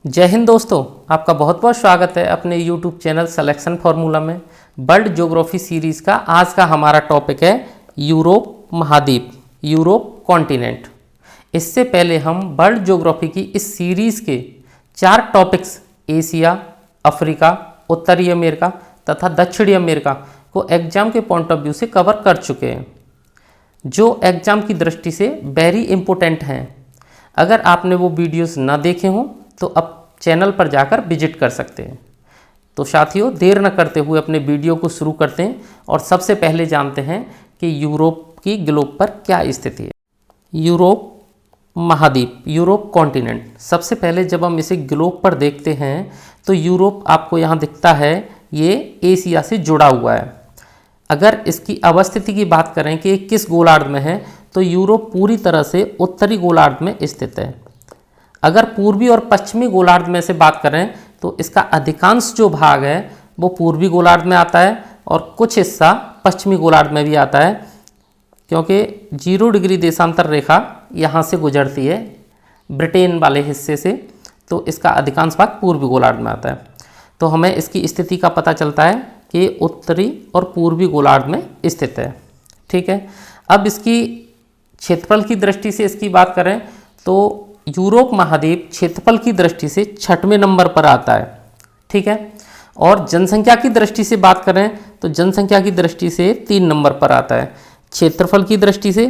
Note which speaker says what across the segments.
Speaker 1: जय हिंद दोस्तों, आपका बहुत बहुत स्वागत है अपने YouTube चैनल सिलेक्शन फार्मूला में। वर्ल्ड ज्योग्राफी सीरीज़ का आज का हमारा टॉपिक है यूरोप महाद्वीप, यूरोप कॉन्टिनेंट। इससे पहले हम वर्ल्ड ज्योग्राफी की इस सीरीज़ के 4 टॉपिक्स एशिया, अफ्रीका, उत्तरी अमेरिका तथा दक्षिणी अमेरिका को एग्जाम के पॉइंट ऑफ व्यू से कवर कर चुके हैं, जो एग्जाम की दृष्टि से वेरी इंपॉर्टेंट हैं। अगर आपने वो वीडियोस ना देखे हों तो अब चैनल पर जाकर विजिट कर सकते हैं। तो साथियों, देर न करते हुए अपने वीडियो को शुरू करते हैं और सबसे पहले जानते हैं कि यूरोप की ग्लोब पर क्या स्थिति है। यूरोप महाद्वीप, यूरोप कॉन्टिनेंट। सबसे पहले जब हम इसे ग्लोब पर देखते हैं तो यूरोप आपको यहाँ दिखता है, ये एशिया से जुड़ा हुआ है। अगर इसकी अवस्थिति की बात करें कि किस गोलार्ध में है, तो यूरोप पूरी तरह से उत्तरी गोलार्ध में स्थित है। अगर पूर्वी और पश्चिमी गोलार्ध में से बात करें तो इसका अधिकांश जो भाग है वो पूर्वी गोलार्ध में आता है और कुछ हिस्सा पश्चिमी गोलार्ध में भी आता है, क्योंकि 0 डिग्री देशांतर रेखा यहाँ से गुजरती है ब्रिटेन वाले हिस्से से, तो इसका अधिकांश भाग पूर्वी गोलार्ध में आता है। तो हमें इसकी स्थिति का पता चलता है कि उत्तरी और पूर्वी गोलार्ध में स्थित है। ठीक है, अब इसकी क्षेत्रफल की दृष्टि से इसकी बात करें तो यूरोप महाद्वीप क्षेत्रफल की दृष्टि से 6वें नंबर पर आता है। ठीक है, और जनसंख्या की दृष्टि से बात करें तो जनसंख्या की दृष्टि से 3 नंबर पर आता है। क्षेत्रफल की दृष्टि से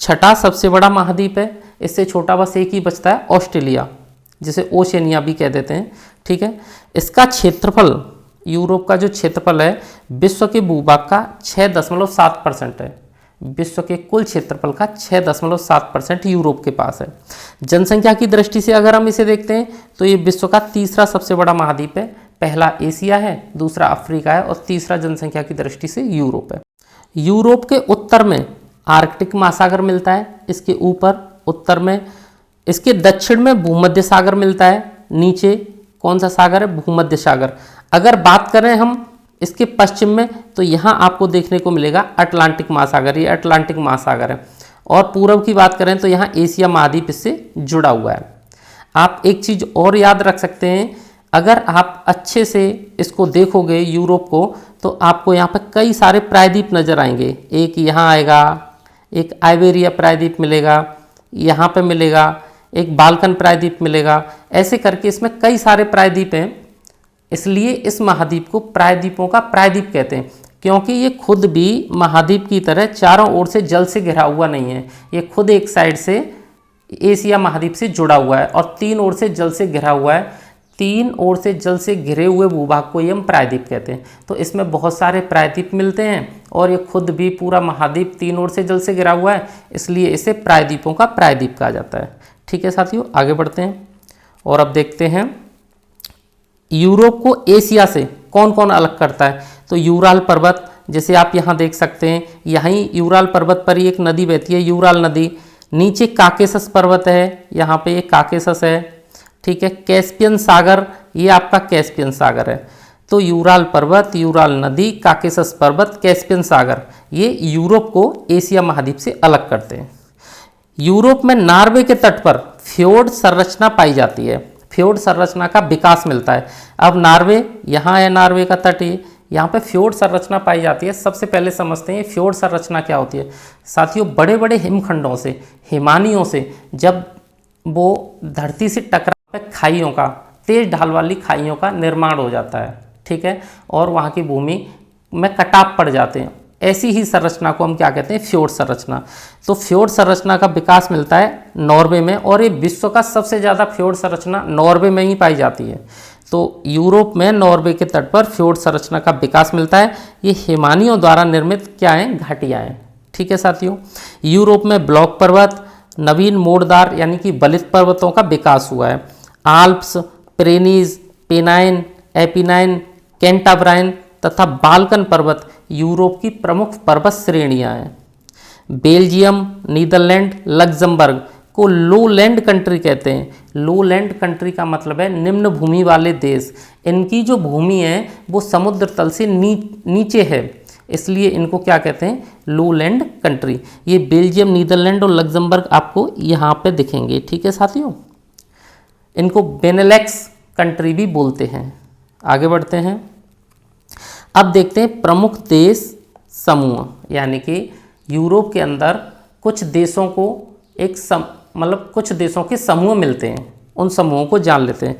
Speaker 1: 6वां सबसे बड़ा महाद्वीप है। इससे छोटा बस एक ही बचता है, ऑस्ट्रेलिया, जिसे ओशनिया भी कह देते हैं। ठीक है, इसका क्षेत्रफल, यूरोप का जो क्षेत्रफल है, विश्व के भूभाग का 6.7% है। विश्व के कुल क्षेत्रफल का 6.7% यूरोप के पास है। जनसंख्या की दृष्टि से अगर हम इसे देखते हैं तो ये विश्व का तीसरा सबसे बड़ा महाद्वीप है। पहला एशिया है, दूसरा अफ्रीका है और तीसरा जनसंख्या की दृष्टि से यूरोप है। यूरोप के उत्तर में आर्कटिक महासागर मिलता है, इसके ऊपर उत्तर में। इसके दक्षिण में भूमध्य सागर मिलता है, नीचे कौन सा सागर है? भूमध्य सागर। अगर बात करें हम इसके पश्चिम में तो यहाँ आपको देखने को मिलेगा अटलांटिक महासागर, ये अटलांटिक महासागर है। और पूर्व की बात करें तो यहाँ एशिया महाद्वीप इससे जुड़ा हुआ है। आप एक चीज़ और याद रख सकते हैं, अगर आप अच्छे से इसको देखोगे यूरोप को, तो आपको यहाँ पर कई सारे प्रायद्वीप नज़र आएंगे। एक यहाँ आएगा, एक आइबेरिया प्रायद्वीप मिलेगा, यहाँ पर मिलेगा एक बाल्कन प्रायद्वीप मिलेगा। ऐसे करके इसमें कई सारे प्रायद्वीप हैं। इसलिए इस महाद्वीप को प्रायद्वीपों का प्रायद्वीप कहते हैं, क्योंकि ये खुद भी महाद्वीप की तरह चारों ओर से जल से घिरा हुआ नहीं है। ये खुद एक साइड से एशिया महाद्वीप से जुड़ा हुआ है और 3 ओर से जल से घिरा हुआ है। 3 ओर से जल से घिरे हुए भूभाग को ये हम प्रायद्वीप कहते हैं। तो इसमें बहुत सारे प्रायद्वीप मिलते हैं और ये खुद भी पूरा महाद्वीप 3 ओर से जल से घिरा हुआ है, इसलिए इसे प्रायद्वीपों का प्रायद्वीप कहा जाता है। ठीक है साथियों, आगे बढ़ते हैं और अब देखते हैं यूरोप को एशिया से कौन कौन अलग करता है। तो यूराल पर्वत, जैसे आप यहाँ देख सकते हैं, यहीं यूराल पर्वत पर ही एक नदी बहती है, यूराल नदी। नीचे काकेसस पर्वत है, यहाँ पे ये काकेसस है। ठीक है, कैस्पियन सागर, ये आपका कैस्पियन सागर है। तो यूराल पर्वत, यूराल नदी, काकेसस पर्वत, कैस्पियन सागर, ये यूरोप को एशिया महाद्वीप से अलग करते हैं। यूरोप में नॉर्वे के तट पर फ्योर्ड संरचना पाई जाती है। फ्योर्ड संरचना का विकास मिलता है। अब नॉर्वे, यहाँ है नॉर्वे का तट, यहाँ पे फ्योर्ड संरचना पाई जाती है। सबसे पहले समझते हैं फ्योर्ड संरचना क्या होती है। साथियों, बड़े बड़े हिमखंडों से, हिमानियों से जब वो धरती से टकरा खाइयों का, तेज ढाल वाली खाइयों का निर्माण हो जाता है। ठीक है, और वहाँ की भूमि में कटाव पड़ जाते हैं। ऐसी ही संरचना को हम क्या कहते हैं? फ्योर्ड संरचना। तो फ्योर्ड संरचना का विकास मिलता है नॉर्वे में, और ये विश्व का सबसे ज़्यादा फ्योर्ड संरचना नॉर्वे में ही पाई जाती है। तो यूरोप में नॉर्वे के तट पर फ्योर्ड संरचना का विकास मिलता है। ये हिमानियों द्वारा निर्मित क्या हैं? घाटियाँ हैं। ठीक है साथियों, यूरोप में ब्लॉक पर्वत, नवीन मोड़दार यानी कि बलित पर्वतों का विकास हुआ है। आल्प्स, पिरेनीज, पेनाइन, एपिनाइन, कैंटाब्राइन तथा बाल्कन पर्वत यूरोप की प्रमुख पर्वत श्रेणियां हैं। बेल्जियम, नीदरलैंड, लग्जमबर्ग को लोलैंड कंट्री कहते हैं। लोलैंड कंट्री का मतलब है निम्न भूमि वाले देश। इनकी जो भूमि है वो समुद्र तल से नीचे है, इसलिए इनको क्या कहते हैं? Lowland country. ये बेल्जियम, नीदरलैंड और लग्जमबर्ग आपको यहाँ पे दिखेंगे। ठीक है साथियों, इनको बेनेलेक्स कंट्री भी बोलते हैं। आगे बढ़ते हैं। अब देखते हैं प्रमुख देश समूह, यानी कि यूरोप के अंदर कुछ देशों को मतलब कुछ देशों के समूह मिलते हैं, उन समूहों को जान लेते हैं।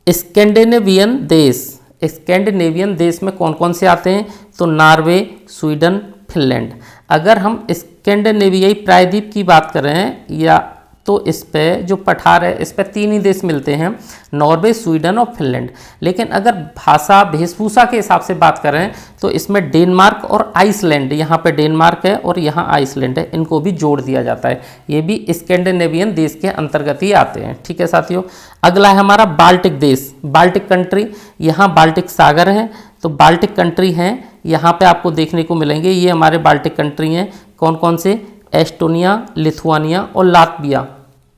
Speaker 1: स्कैंडिनेवियन देश, स्कैंडिनेवियन देश में कौन कौन से आते हैं? तो नॉर्वे, स्वीडन, फिनलैंड। अगर हम स्कैंडिनेवियाई प्रायद्वीप की बात कर रहे हैं या तो इस पे जो पठार है इस पे 3 ही देश मिलते हैं, नॉर्वे, स्वीडन और फिनलैंड। लेकिन अगर भाषा वेशभूषा के हिसाब से बात करें तो इसमें डेनमार्क और आइसलैंड, यहाँ पे डेनमार्क है और यहाँ आइसलैंड है, इनको भी जोड़ दिया जाता है। ये भी स्कैंडिनेवियन देश के अंतर्गत ही आते हैं। ठीक है साथियों। अगला है हमारा बाल्टिक देश, बाल्टिक कंट्री। यहाँ बाल्टिक सागर है तो बाल्टिक कंट्री हैं, यहाँ पे आपको देखने को मिलेंगे। ये हमारे बाल्टिक कंट्री हैं। कौन कौन से? एस्टोनिया, लिथुआनिया और लातविया,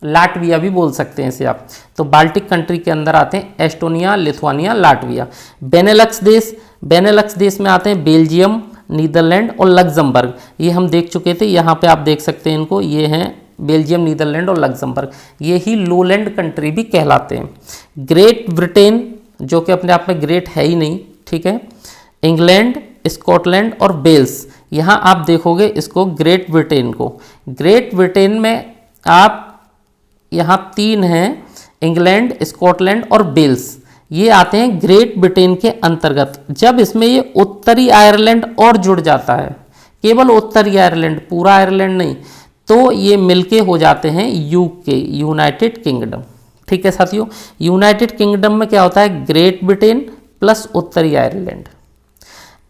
Speaker 1: लाटविया भी बोल सकते हैं इसे आप। तो बाल्टिक कंट्री के अंदर आते हैं एस्टोनिया, लिथुआनिया, लाटविया। बेनेलक्स देश, बेनेलक्स देश में आते हैं बेल्जियम, नीदरलैंड और लग्जमबर्ग। ये हम देख चुके थे, यहाँ पे आप देख सकते हैं इनको। ये हैं बेल्जियम, नीदरलैंड और लग्जमबर्ग। ये ही लोलैंड कंट्री भी कहलाते हैं। ग्रेट ब्रिटेन, जो कि अपने आप में ग्रेट है ही नहीं, ठीक है। इंग्लैंड, स्कॉटलैंड और वेल्स, यहाँ आप देखोगे इसको ग्रेट ब्रिटेन को। ग्रेट ब्रिटेन में आप यहाँ 3 हैं, इंग्लैंड, स्कॉटलैंड और वेल्स, ये आते हैं ग्रेट ब्रिटेन के अंतर्गत। जब इसमें ये उत्तरी आयरलैंड और जुड़ जाता है, केवल उत्तरी आयरलैंड, पूरा आयरलैंड नहीं, तो ये मिलके हो जाते हैं यूके, यूनाइटेड किंगडम। ठीक है साथियों। यूनाइटेड किंगडम में क्या होता है? ग्रेट ब्रिटेन प्लस उत्तरी आयरलैंड।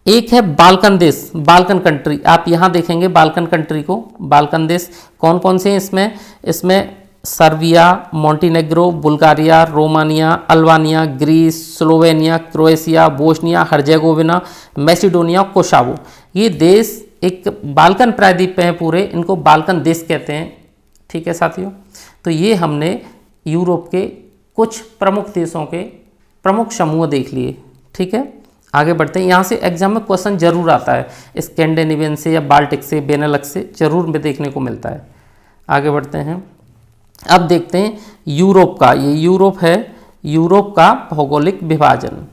Speaker 1: एक है बाल्कन देश, बाल्कन कंट्री। आप यहाँ देखेंगे बाल्कन कंट्री को। बाल्कन देश कौन कौन से हैं इसमें? इसमें Serbia, Montenegro, Bulgaria, Romania, Albania, Greece, Slovenia, Croatia, Bosnia, Herzegovina, Macedonia, Kosovo. ये देश एक बाल्कन प्रायद्वीप पे हैं पूरे, इनको बाल्कन देश कहते हैं। ठीक है साथियों। तो ये हमने यूरोप के कुछ प्रमुख देशों के प्रमुख समूह देख लिए। ठीक है। आगे बढ़ते हैं। यहाँ से एग्जाम में क्वेश्चन जरूर आता है, स्कैंडिनेवियन से या बाल्टिक से, बेनेलक्स से जरूर में देखने को मिलता है। आगे बढ़ते हैं। अब देखते हैं यूरोप का। ये यूरोप है, यूरोप का भौगोलिक विभाजन।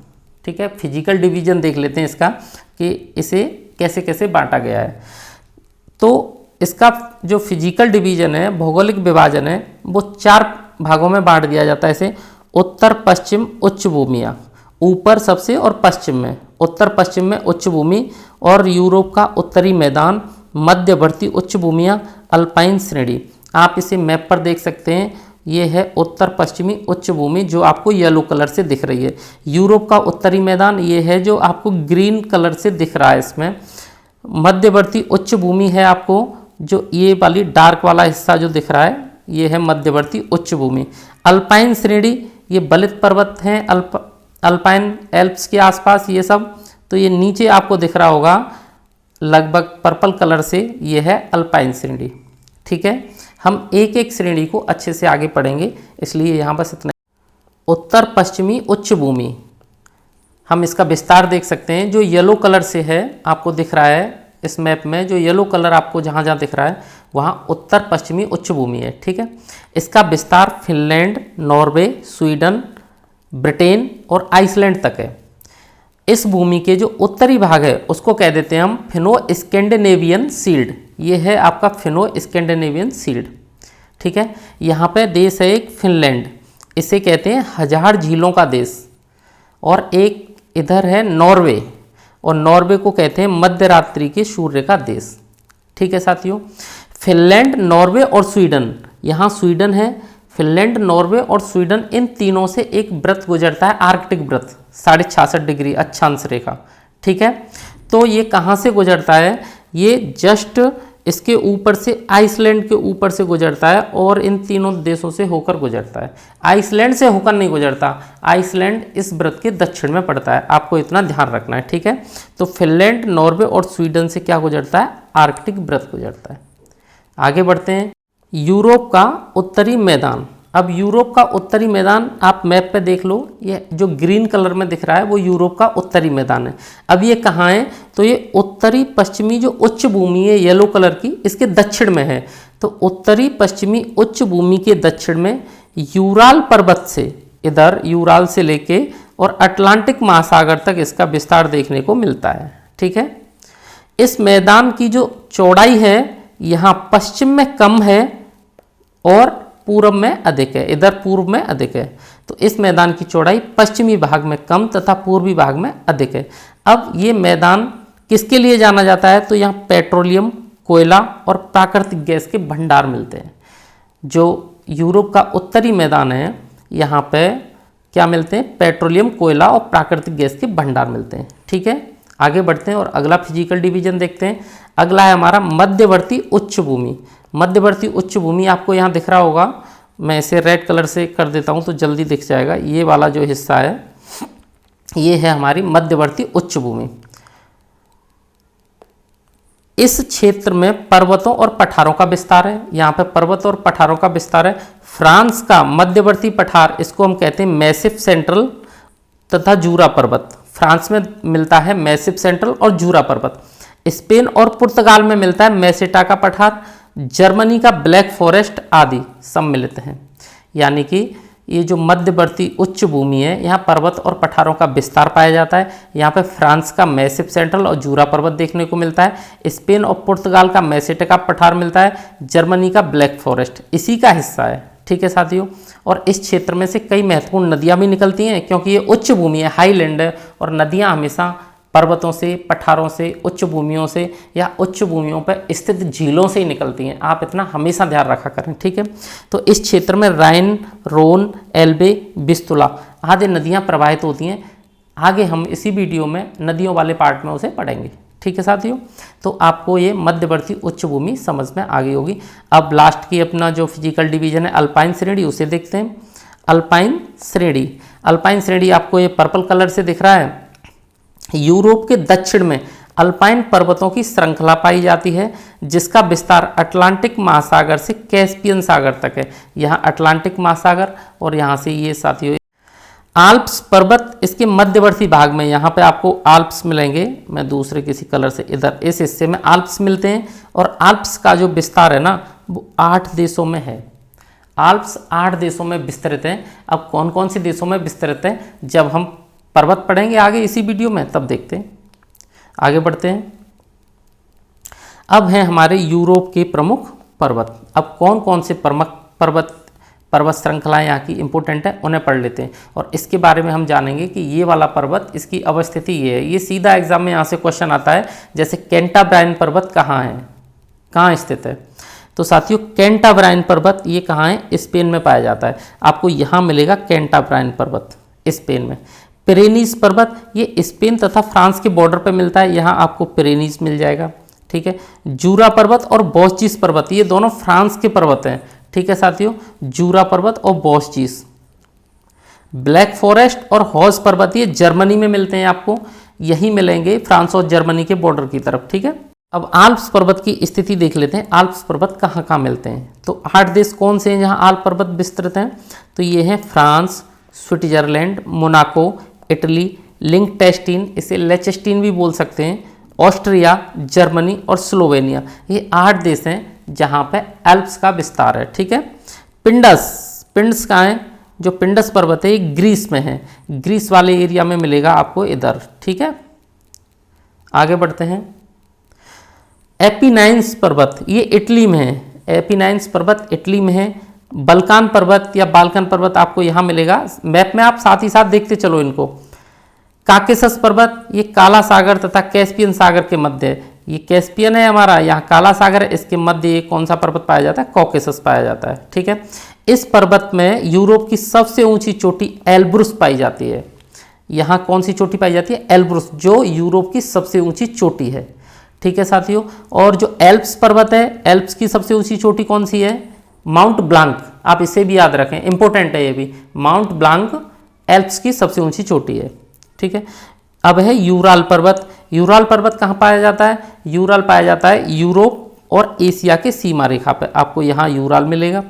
Speaker 1: ठीक है। फिजिकल डिवीजन देख लेते हैं इसका कि इसे कैसे कैसे बांटा गया है। तो इसका जो फिजिकल डिवीजन है, भौगोलिक विभाजन है, वो 4 भागों में बांट दिया जाता है इसे। उत्तर पश्चिम उच्च भूमियाँ, ऊपर सबसे और पश्चिम में, उत्तर पश्चिम में उच्च भूमि और यूरोप का उत्तरी मैदान, मध्यवर्ती उच्च भूमियाँ, अल्पाइन श्रेणी। आप इसे मैप पर देख सकते हैं। ये है उत्तर पश्चिमी उच्च भूमि जो आपको येलो कलर से दिख रही है। यूरोप का उत्तरी मैदान ये है जो आपको ग्रीन कलर से दिख रहा है इसमें। मध्यवर्ती उच्च भूमि है आपको जो ये वाली डार्क वाला हिस्सा जो दिख रहा है, ये है मध्यवर्ती उच्च भूमि। अल्पाइन श्रेणी, ये बलित पर्वत हैं अल्पाइन एल्प्स के आसपास ये सब। तो ये नीचे आपको दिख रहा होगा लगभग पर्पल कलर से, ये है अल्पाइन श्रेणी। ठीक है। हम एक एक श्रेणी को अच्छे से आगे पढ़ेंगे, इसलिए यहाँ बस इतना। उत्तर पश्चिमी उच्च भूमि, हम इसका विस्तार देख सकते हैं। जो येलो कलर से है आपको दिख रहा है इस मैप में, जो येलो कलर आपको जहाँ जहाँ दिख रहा है वहाँ उत्तर पश्चिमी उच्च भूमि है। ठीक है। इसका विस्तार फिनलैंड, नॉर्वे, स्वीडन, ब्रिटेन और आइसलैंड तक है। इस भूमि के जो उत्तरी भाग है उसको कह देते हैं हम फिनो स्कैंडिनेवियन शील्ड। ये है आपका फिनो स्कैंडिनेवियन शील्ड। ठीक है। यहाँ पे देश है एक फिनलैंड, इसे कहते हैं 1000 झीलों का देश। और एक इधर है नॉर्वे, और नॉर्वे को कहते हैं मध्यरात्रि के सूर्य का देश। ठीक है साथियों। फिनलैंड, नॉर्वे और स्वीडन, यहाँ स्वीडन है, फिनलैंड, नॉर्वे और स्वीडन, इन तीनों से एक वृत्त गुजरता है, आर्कटिक वृत्त, 66.5 डिग्री अक्षांश रेखा। ठीक है। तो ये कहाँ से गुजरता है? ये जस्ट इसके ऊपर से, आइसलैंड के ऊपर से गुजरता है और इन तीनों देशों से होकर गुजरता है। आइसलैंड से होकर नहीं गुजरता, आइसलैंड इस वृत्त के दक्षिण में पड़ता है, आपको इतना ध्यान रखना है। ठीक है। तो फिनलैंड, नॉर्वे और स्वीडन से क्या गुजरता है? आर्कटिक वृत्त गुजरता है। आगे बढ़ते हैं। यूरोप का उत्तरी मैदान। अब यूरोप का उत्तरी मैदान आप मैप पे देख लो, ये जो ग्रीन कलर में दिख रहा है वो यूरोप का उत्तरी मैदान है। अब ये कहाँ है? तो ये उत्तरी पश्चिमी जो उच्च भूमि है येलो कलर की, इसके दक्षिण में है। तो उत्तरी पश्चिमी उच्च भूमि के दक्षिण में यूराल पर्वत से, इधर यूराल से लेके और अटलांटिक महासागर तक इसका विस्तार देखने को मिलता है। ठीक है, इस मैदान की जो चौड़ाई है यहाँ पश्चिम में कम है और पूर्व में अधिक है, इधर पूर्व में अधिक है। तो इस मैदान की चौड़ाई पश्चिमी भाग में कम तथा पूर्वी भाग में अधिक है। अब ये मैदान किसके लिए जाना जाता है? तो यहाँ पेट्रोलियम, कोयला और प्राकृतिक गैस के भंडार मिलते हैं। जो यूरोप का उत्तरी मैदान है यहाँ पे क्या मिलते हैं? पेट्रोलियम, कोयला और प्राकृतिक गैस के भंडार मिलते हैं। ठीक है, आगे बढ़ते हैं और अगला फिजिकल डिवीजन देखते हैं। अगला है हमारा मध्यवर्ती उच्च भूमि। मध्यवर्ती उच्च भूमि आपको यहाँ दिख रहा होगा, मैं इसे रेड कलर से कर देता हूँ तो जल्दी दिख जाएगा। ये वाला जो हिस्सा है ये है हमारी मध्यवर्ती उच्च भूमि। इस क्षेत्र में पर्वतों और पठारों का विस्तार है। यहाँ पे पर्वत और पठारों का विस्तार है। फ्रांस का मध्यवर्ती पठार, इसको हम कहते हैं मैसिव सेंट्रल तथा जूरा पर्वत। फ्रांस में मिलता है मैसिव सेंट्रल और जूरा पर्वत। स्पेन और पुर्तगाल में मिलता है मेसेटा का पठार। जर्मनी का ब्लैक फॉरेस्ट आदि सम्मिलित हैं। यानी कि ये जो मध्यवर्ती उच्च भूमि है यहाँ पर्वत और पठारों का विस्तार पाया जाता है। यहाँ पे फ्रांस का मैसिव सेंट्रल और जूरा पर्वत देखने को मिलता है। स्पेन और पुर्तगाल का मेसेटा का पठार मिलता है। जर्मनी का ब्लैक फॉरेस्ट इसी का हिस्सा है। ठीक है साथियों, और इस क्षेत्र में से कई महत्वपूर्ण नदियाँ भी निकलती हैं क्योंकि ये उच्च भूमि है, हाईलैंड है, और नदियाँ हमेशा पर्वतों से, पठारों से, उच्च भूमियों से या उच्च भूमियों पर स्थित झीलों से ही निकलती हैं। आप इतना हमेशा ध्यान रखा करें। ठीक है, तो इस क्षेत्र में राइन, रोन, एल्बे, विस्तुला आदि नदियां प्रवाहित होती हैं। आगे हम इसी वीडियो में नदियों वाले पार्ट में उसे पढ़ेंगे। ठीक है साथियों, तो आपको ये मध्यवर्ती उच्च भूमि समझ में आ गई होगी। अब लास्ट की अपना जो फिजिकल डिवीजन है अल्पाइन श्रेणी, उसे देखते हैं। अल्पाइन श्रेणी, अल्पाइन श्रेणी आपको ये पर्पल कलर से दिख रहा है। यूरोप के दक्षिण में अल्पाइन पर्वतों की श्रृंखला पाई जाती है जिसका विस्तार अटलांटिक महासागर से कैस्पियन सागर तक है। यहाँ अटलांटिक महासागर और यहाँ से ये साथियों आल्प्स पर्वत इसके मध्यवर्ती भाग में, यहाँ पे आपको आल्प्स मिलेंगे। मैं दूसरे किसी कलर से इधर इस हिस्से में आल्प्स मिलते हैं और आल्प्स का जो विस्तार है ना वो 8 देशों में है। आल्प्स 8 देशों में विस्तृत हैं। अब कौन कौन से देशों में विस्तृत हैं जब हम पर्वत पढ़ेंगे आगे इसी वीडियो में तब देखते हैं। आगे बढ़ते हैं। अब हैं हमारे यूरोप के प्रमुख पर्वत। अब कौन कौन से पर्वत श्रृंखलाएं यहाँ की इंपॉर्टेंट है उन्हें पढ़ लेते हैं और इसके बारे में हम जानेंगे कि ये वाला पर्वत, इसकी अवस्थिति ये है। ये सीधा एग्जाम में यहाँ से क्वेश्चन आता है, जैसे कैंटाब्राइन पर्वत कहाँ है, कहाँ स्थित है। तो साथियों कैंटाब्राइन पर्वत ये कहाँ है? स्पेन में पाया जाता है। आपको यहाँ मिलेगा कैंटाब्राइन पर्वत स्पेन में। पिरेनीज पर्वत ये स्पेन तथा फ्रांस के बॉर्डर पर मिलता है, यहाँ आपको पिरेनीज मिल जाएगा। ठीक है, जूरा पर्वत और बोस्चीस पर्वत ये दोनों फ्रांस के पर्वत हैं। ठीक है साथियों, जूरा पर्वत और बोस्चीस। ब्लैक फॉरेस्ट और हॉज पर्वत ये जर्मनी में मिलते हैं, आपको यही मिलेंगे फ्रांस और जर्मनी के बॉर्डर की तरफ। ठीक है, अब आल्प्स पर्वत की स्थिति देख लेते हैं। आल्प्स पर्वत कहाँ कहाँ मिलते हैं? तो 8 देश कौन से हैं जहाँ आल्प पर्वत विस्तृत हैं? तो ये हैं फ्रांस, स्विट्जरलैंड, मोनाको, इटली, लिंकटेस्टीन, इसे लेचेस्टीन भी बोल सकते हैं, ऑस्ट्रिया, जर्मनी और स्लोवेनिया। ये 8 देश हैं जहाँ पे एल्प्स का विस्तार है। ठीक है, पिंडस कहाँ है? जो पिंडस पर्वत है ये ग्रीस में है, ग्रीस वाले एरिया में मिलेगा आपको इधर। ठीक है, आगे बढ़ते हैं। एपिनाइन्स पर्वत ये इटली में है। एपिनाइन्स पर्वत इटली में है। बल्कान पर्वत या बाल्कन पर्वत आपको यहाँ मिलेगा, मैप में आप साथ ही साथ देखते चलो इनको। काकेसस पर्वत ये काला सागर तथा कैस्पियन सागर के मध्य है। ये कैस्पियन है हमारा, यहाँ काला सागर है, इसके मध्य ये कौन सा पर्वत पाया जाता है? कॉकेसस पाया जाता है। ठीक है, इस पर्वत में यूरोप की सबसे ऊंची चोटी एल्ब्रुस पाई जाती है। यहाँ कौन सी चोटी पाई जाती है? एल्ब्रुस, जो यूरोप की सबसे ऊंची चोटी है। ठीक है साथियों, और जो एल्प्स पर्वत है, एल्प्स की सबसे ऊंची चोटी कौन सी है? Mount Blanc. आप इसे भी याद रखें, इंपॉर्टेंट है ये भी। माउंट ब्लांक एल्प्स की सबसे ऊंची चोटी है। ठीक है, अब है यूराल पर्वत। यूराल पर्वत कहाँ पाया जाता है? यूराल पाया जाता है यूरोप और एशिया के सीमा रेखा पर, आपको यहाँ यूराल मिलेगा।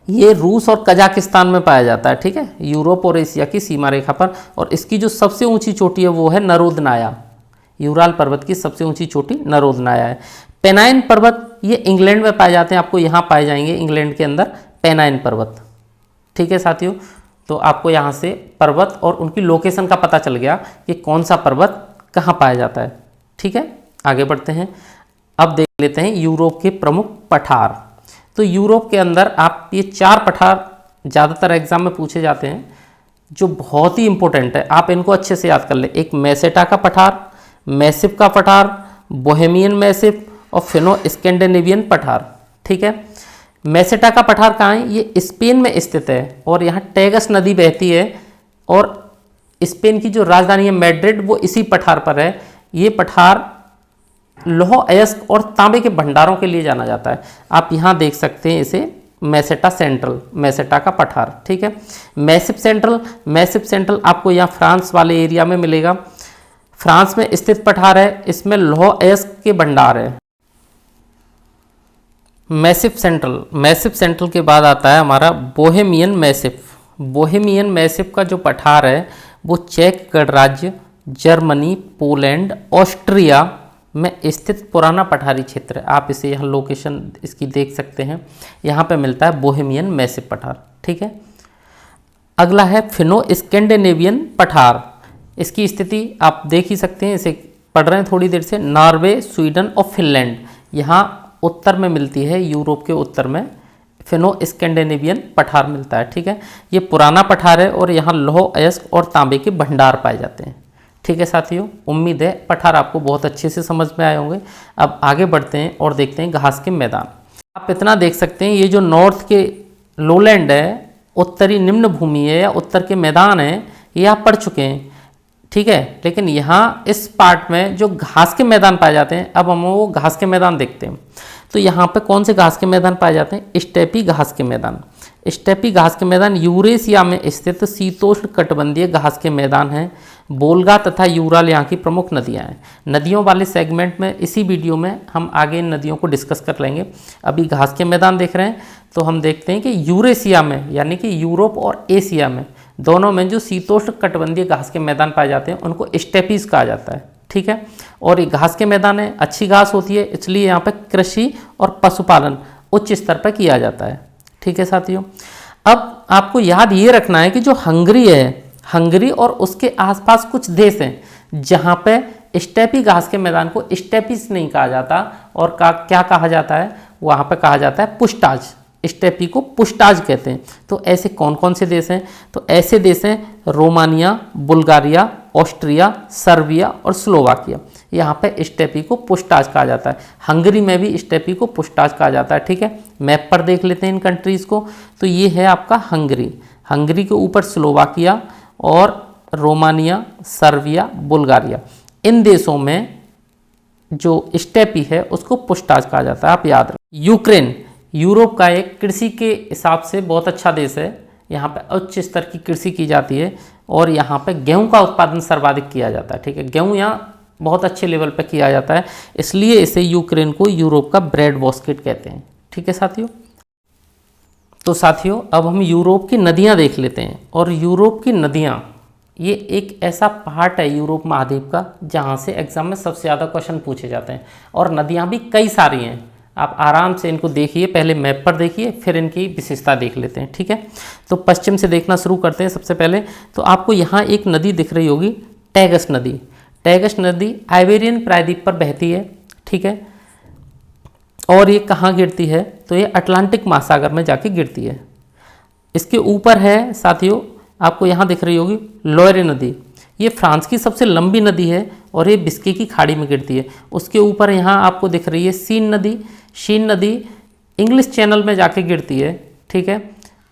Speaker 1: ये रूस और कजाकिस्तान में पाया जाता है। ठीक है, यूरोप और एशिया की सीमा रेखा पर, और इसकी जो सबसे ऊंची चोटी है वो है नरोदनाया। यूराल पर्वत की सबसे ऊंची चोटी नरोदनाया है। पेनाइन पर्वत ये इंग्लैंड में पाए जाते हैं, आपको यहाँ पाए जाएंगे इंग्लैंड के अंदर पेनाइन पर्वत। ठीक है साथियों, तो आपको यहाँ से पर्वत और उनकी लोकेशन का पता चल गया कि कौन सा पर्वत कहाँ पाया जाता है। ठीक है, आगे बढ़ते हैं। अब देख लेते हैं यूरोप के प्रमुख पठार। तो यूरोप के अंदर आप ये 4 पठार ज़्यादातर एग्जाम में पूछे जाते हैं जो बहुत ही इंपॉर्टेंट है, आप इनको अच्छे से याद कर लें। एक मेसेटा का पठार, मैसिव का पठार, बोहेमियन मैसिव और फिनो स्कैंडिनेवियन पठार। ठीक है, मेसेटा का पठार कहाँ है? ये स्पेन में स्थित है और यहाँ टैगस नदी बहती है और स्पेन की जो राजधानी है मैड्रिड वो इसी पठार पर है। ये पठार लौह अयस्क और तांबे के भंडारों के लिए जाना जाता है। आप यहाँ देख सकते हैं इसे मेसेटा सेंट्रल, मेसेटा का पठार। ठीक है, मैसिव सेंट्रल, मैसिव सेंट्रल आपको यहाँ फ्रांस वाले एरिया में मिलेगा। फ्रांस में स्थित पठार है, इसमें लौह अयस्क के भंडार है। मैसिव सेंट्रल, मैसिव सेंट्रल के बाद आता है हमारा बोहेमियन मैसिव। बोहेमियन मैसिव का जो पठार है वो चेक गणराज्य, जर्मनी, पोलैंड, ऑस्ट्रिया में स्थित पुराना पठारी क्षेत्र है। आप इसे यहाँ लोकेशन इसकी देख सकते हैं, यहाँ पे मिलता है बोहेमियन मैसिव पठार। ठीक है, अगला है फिनो स्कैंडिनेवियन पठार। इसकी स्थिति आप देख ही सकते हैं, इसे पढ़ रहे हैं थोड़ी देर से। नॉर्वे, स्वीडन और फिनलैंड यहाँ उत्तर में मिलती है, यूरोप के उत्तर में फिनो स्कैंडिनेवियन पठार मिलता है। ठीक है, ये पुराना पठार है और यहाँ लौह अयस्क और तांबे के भंडार पाए जाते हैं। ठीक है साथियों, उम्मीद है पठार आपको बहुत अच्छे से समझ में आए होंगे। अब आगे बढ़ते हैं और देखते हैं घास के मैदान। आप इतना देख सकते हैं, ये जो नॉर्थ के लोलैंड है, उत्तरी निम्न भूमि है या उत्तर के मैदान है, ये आप पढ़ चुके हैं। ठीक है, लेकिन यहाँ इस पार्ट में जो घास के मैदान पाए जाते हैं, अब हम वो घास के मैदान देखते हैं। तो यहाँ पे कौन से घास के मैदान पाए जाते हैं? स्टेपी घास के मैदान। स्टेपी घास के मैदान यूरेशिया में स्थित शीतोष्ण कटिबंधीय घास के मैदान हैं। बोल्गा तथा यूराल यहाँ की प्रमुख नदियाँ हैं। नदियों वाले सेगमेंट में इसी वीडियो में हम आगे इन नदियों को डिस्कस कर लेंगे। अभी घास के मैदान देख रहे हैं, तो हम देखते हैं कि यूरेशिया में यानी कि यूरोप और एशिया में दोनों में जो शीतोष्ण कटिबंधीय घास के मैदान पाए जाते हैं उनको स्टेपीज कहा जाता है। ठीक है, और ये घास के मैदान है, अच्छी घास होती है, इसलिए यहाँ पे कृषि और पशुपालन उच्च स्तर पर किया जाता है। ठीक है साथियों, अब आपको याद ये रखना है कि जो हंगरी है, हंगरी और उसके आसपास कुछ देश हैं जहाँ पे स्टेपी घास के मैदान को स्टेपीज नहीं कहा जाता और क्या कहा जाता है? वहाँ पे कहा जाता है पुष्टाज। स्टेपी को पुष्टाज कहते हैं। तो ऐसे कौन कौन से देश हैं? तो ऐसे देश हैं रोमानिया, बुल्गारिया, ऑस्ट्रिया, सर्बिया और स्लोवाकिया। यहाँ पे स्टेपी को पुष्टाज कहा जाता है। हंगरी में भी स्टेपी को पुष्टाज कहा जाता है। ठीक है, मैप पर देख लेते हैं इन कंट्रीज़ को। तो ये है आपका हंगरी, हंगरी के ऊपर स्लोवाकिया और रोमानिया, सर्बिया, बुल्गारिया। इन देशों में जो स्टेपी है उसको पुष्टाज कहा जाता है, आप याद रखें। यूक्रेन यूरोप का एक कृषि के हिसाब से बहुत अच्छा देश है। यहाँ पे उच्च स्तर की कृषि की जाती है और यहाँ पे गेहूं का उत्पादन सर्वाधिक किया जाता है। ठीक है, गेहूं यहाँ बहुत अच्छे लेवल पे किया जाता है, इसलिए इसे यूक्रेन को यूरोप का ब्रेड बास्केट कहते हैं। ठीक है साथियों, तो साथियों अब हम यूरोप की नदियाँ देख लेते हैं। और यूरोप की नदियाँ ये एक ऐसा पार्ट है यूरोप महाद्वीप का जहाँ से एग्जाम में सबसे ज़्यादा क्वेश्चन पूछे जाते हैं। और नदियाँ भी कई सारी हैं, आप आराम से इनको देखिए, पहले मैप पर देखिए फिर इनकी विशेषता देख लेते हैं। ठीक है, तो पश्चिम से देखना शुरू करते हैं। सबसे पहले तो आपको यहाँ एक नदी दिख रही होगी, टैगस नदी। टैगस नदी आइबेरियन प्रायद्वीप पर बहती है। ठीक है, और ये कहाँ गिरती है? तो ये अटलांटिक महासागर में जाके गिरती है। इसके ऊपर है साथियों, आपको यहाँ दिख रही होगी लोरे नदी। ये फ्रांस की सबसे लंबी नदी है और ये बिस्के की खाड़ी में गिरती है। उसके ऊपर यहाँ आपको दिख रही है सीन नदी। शीन नदी इंग्लिश चैनल में जाके गिरती है। ठीक है,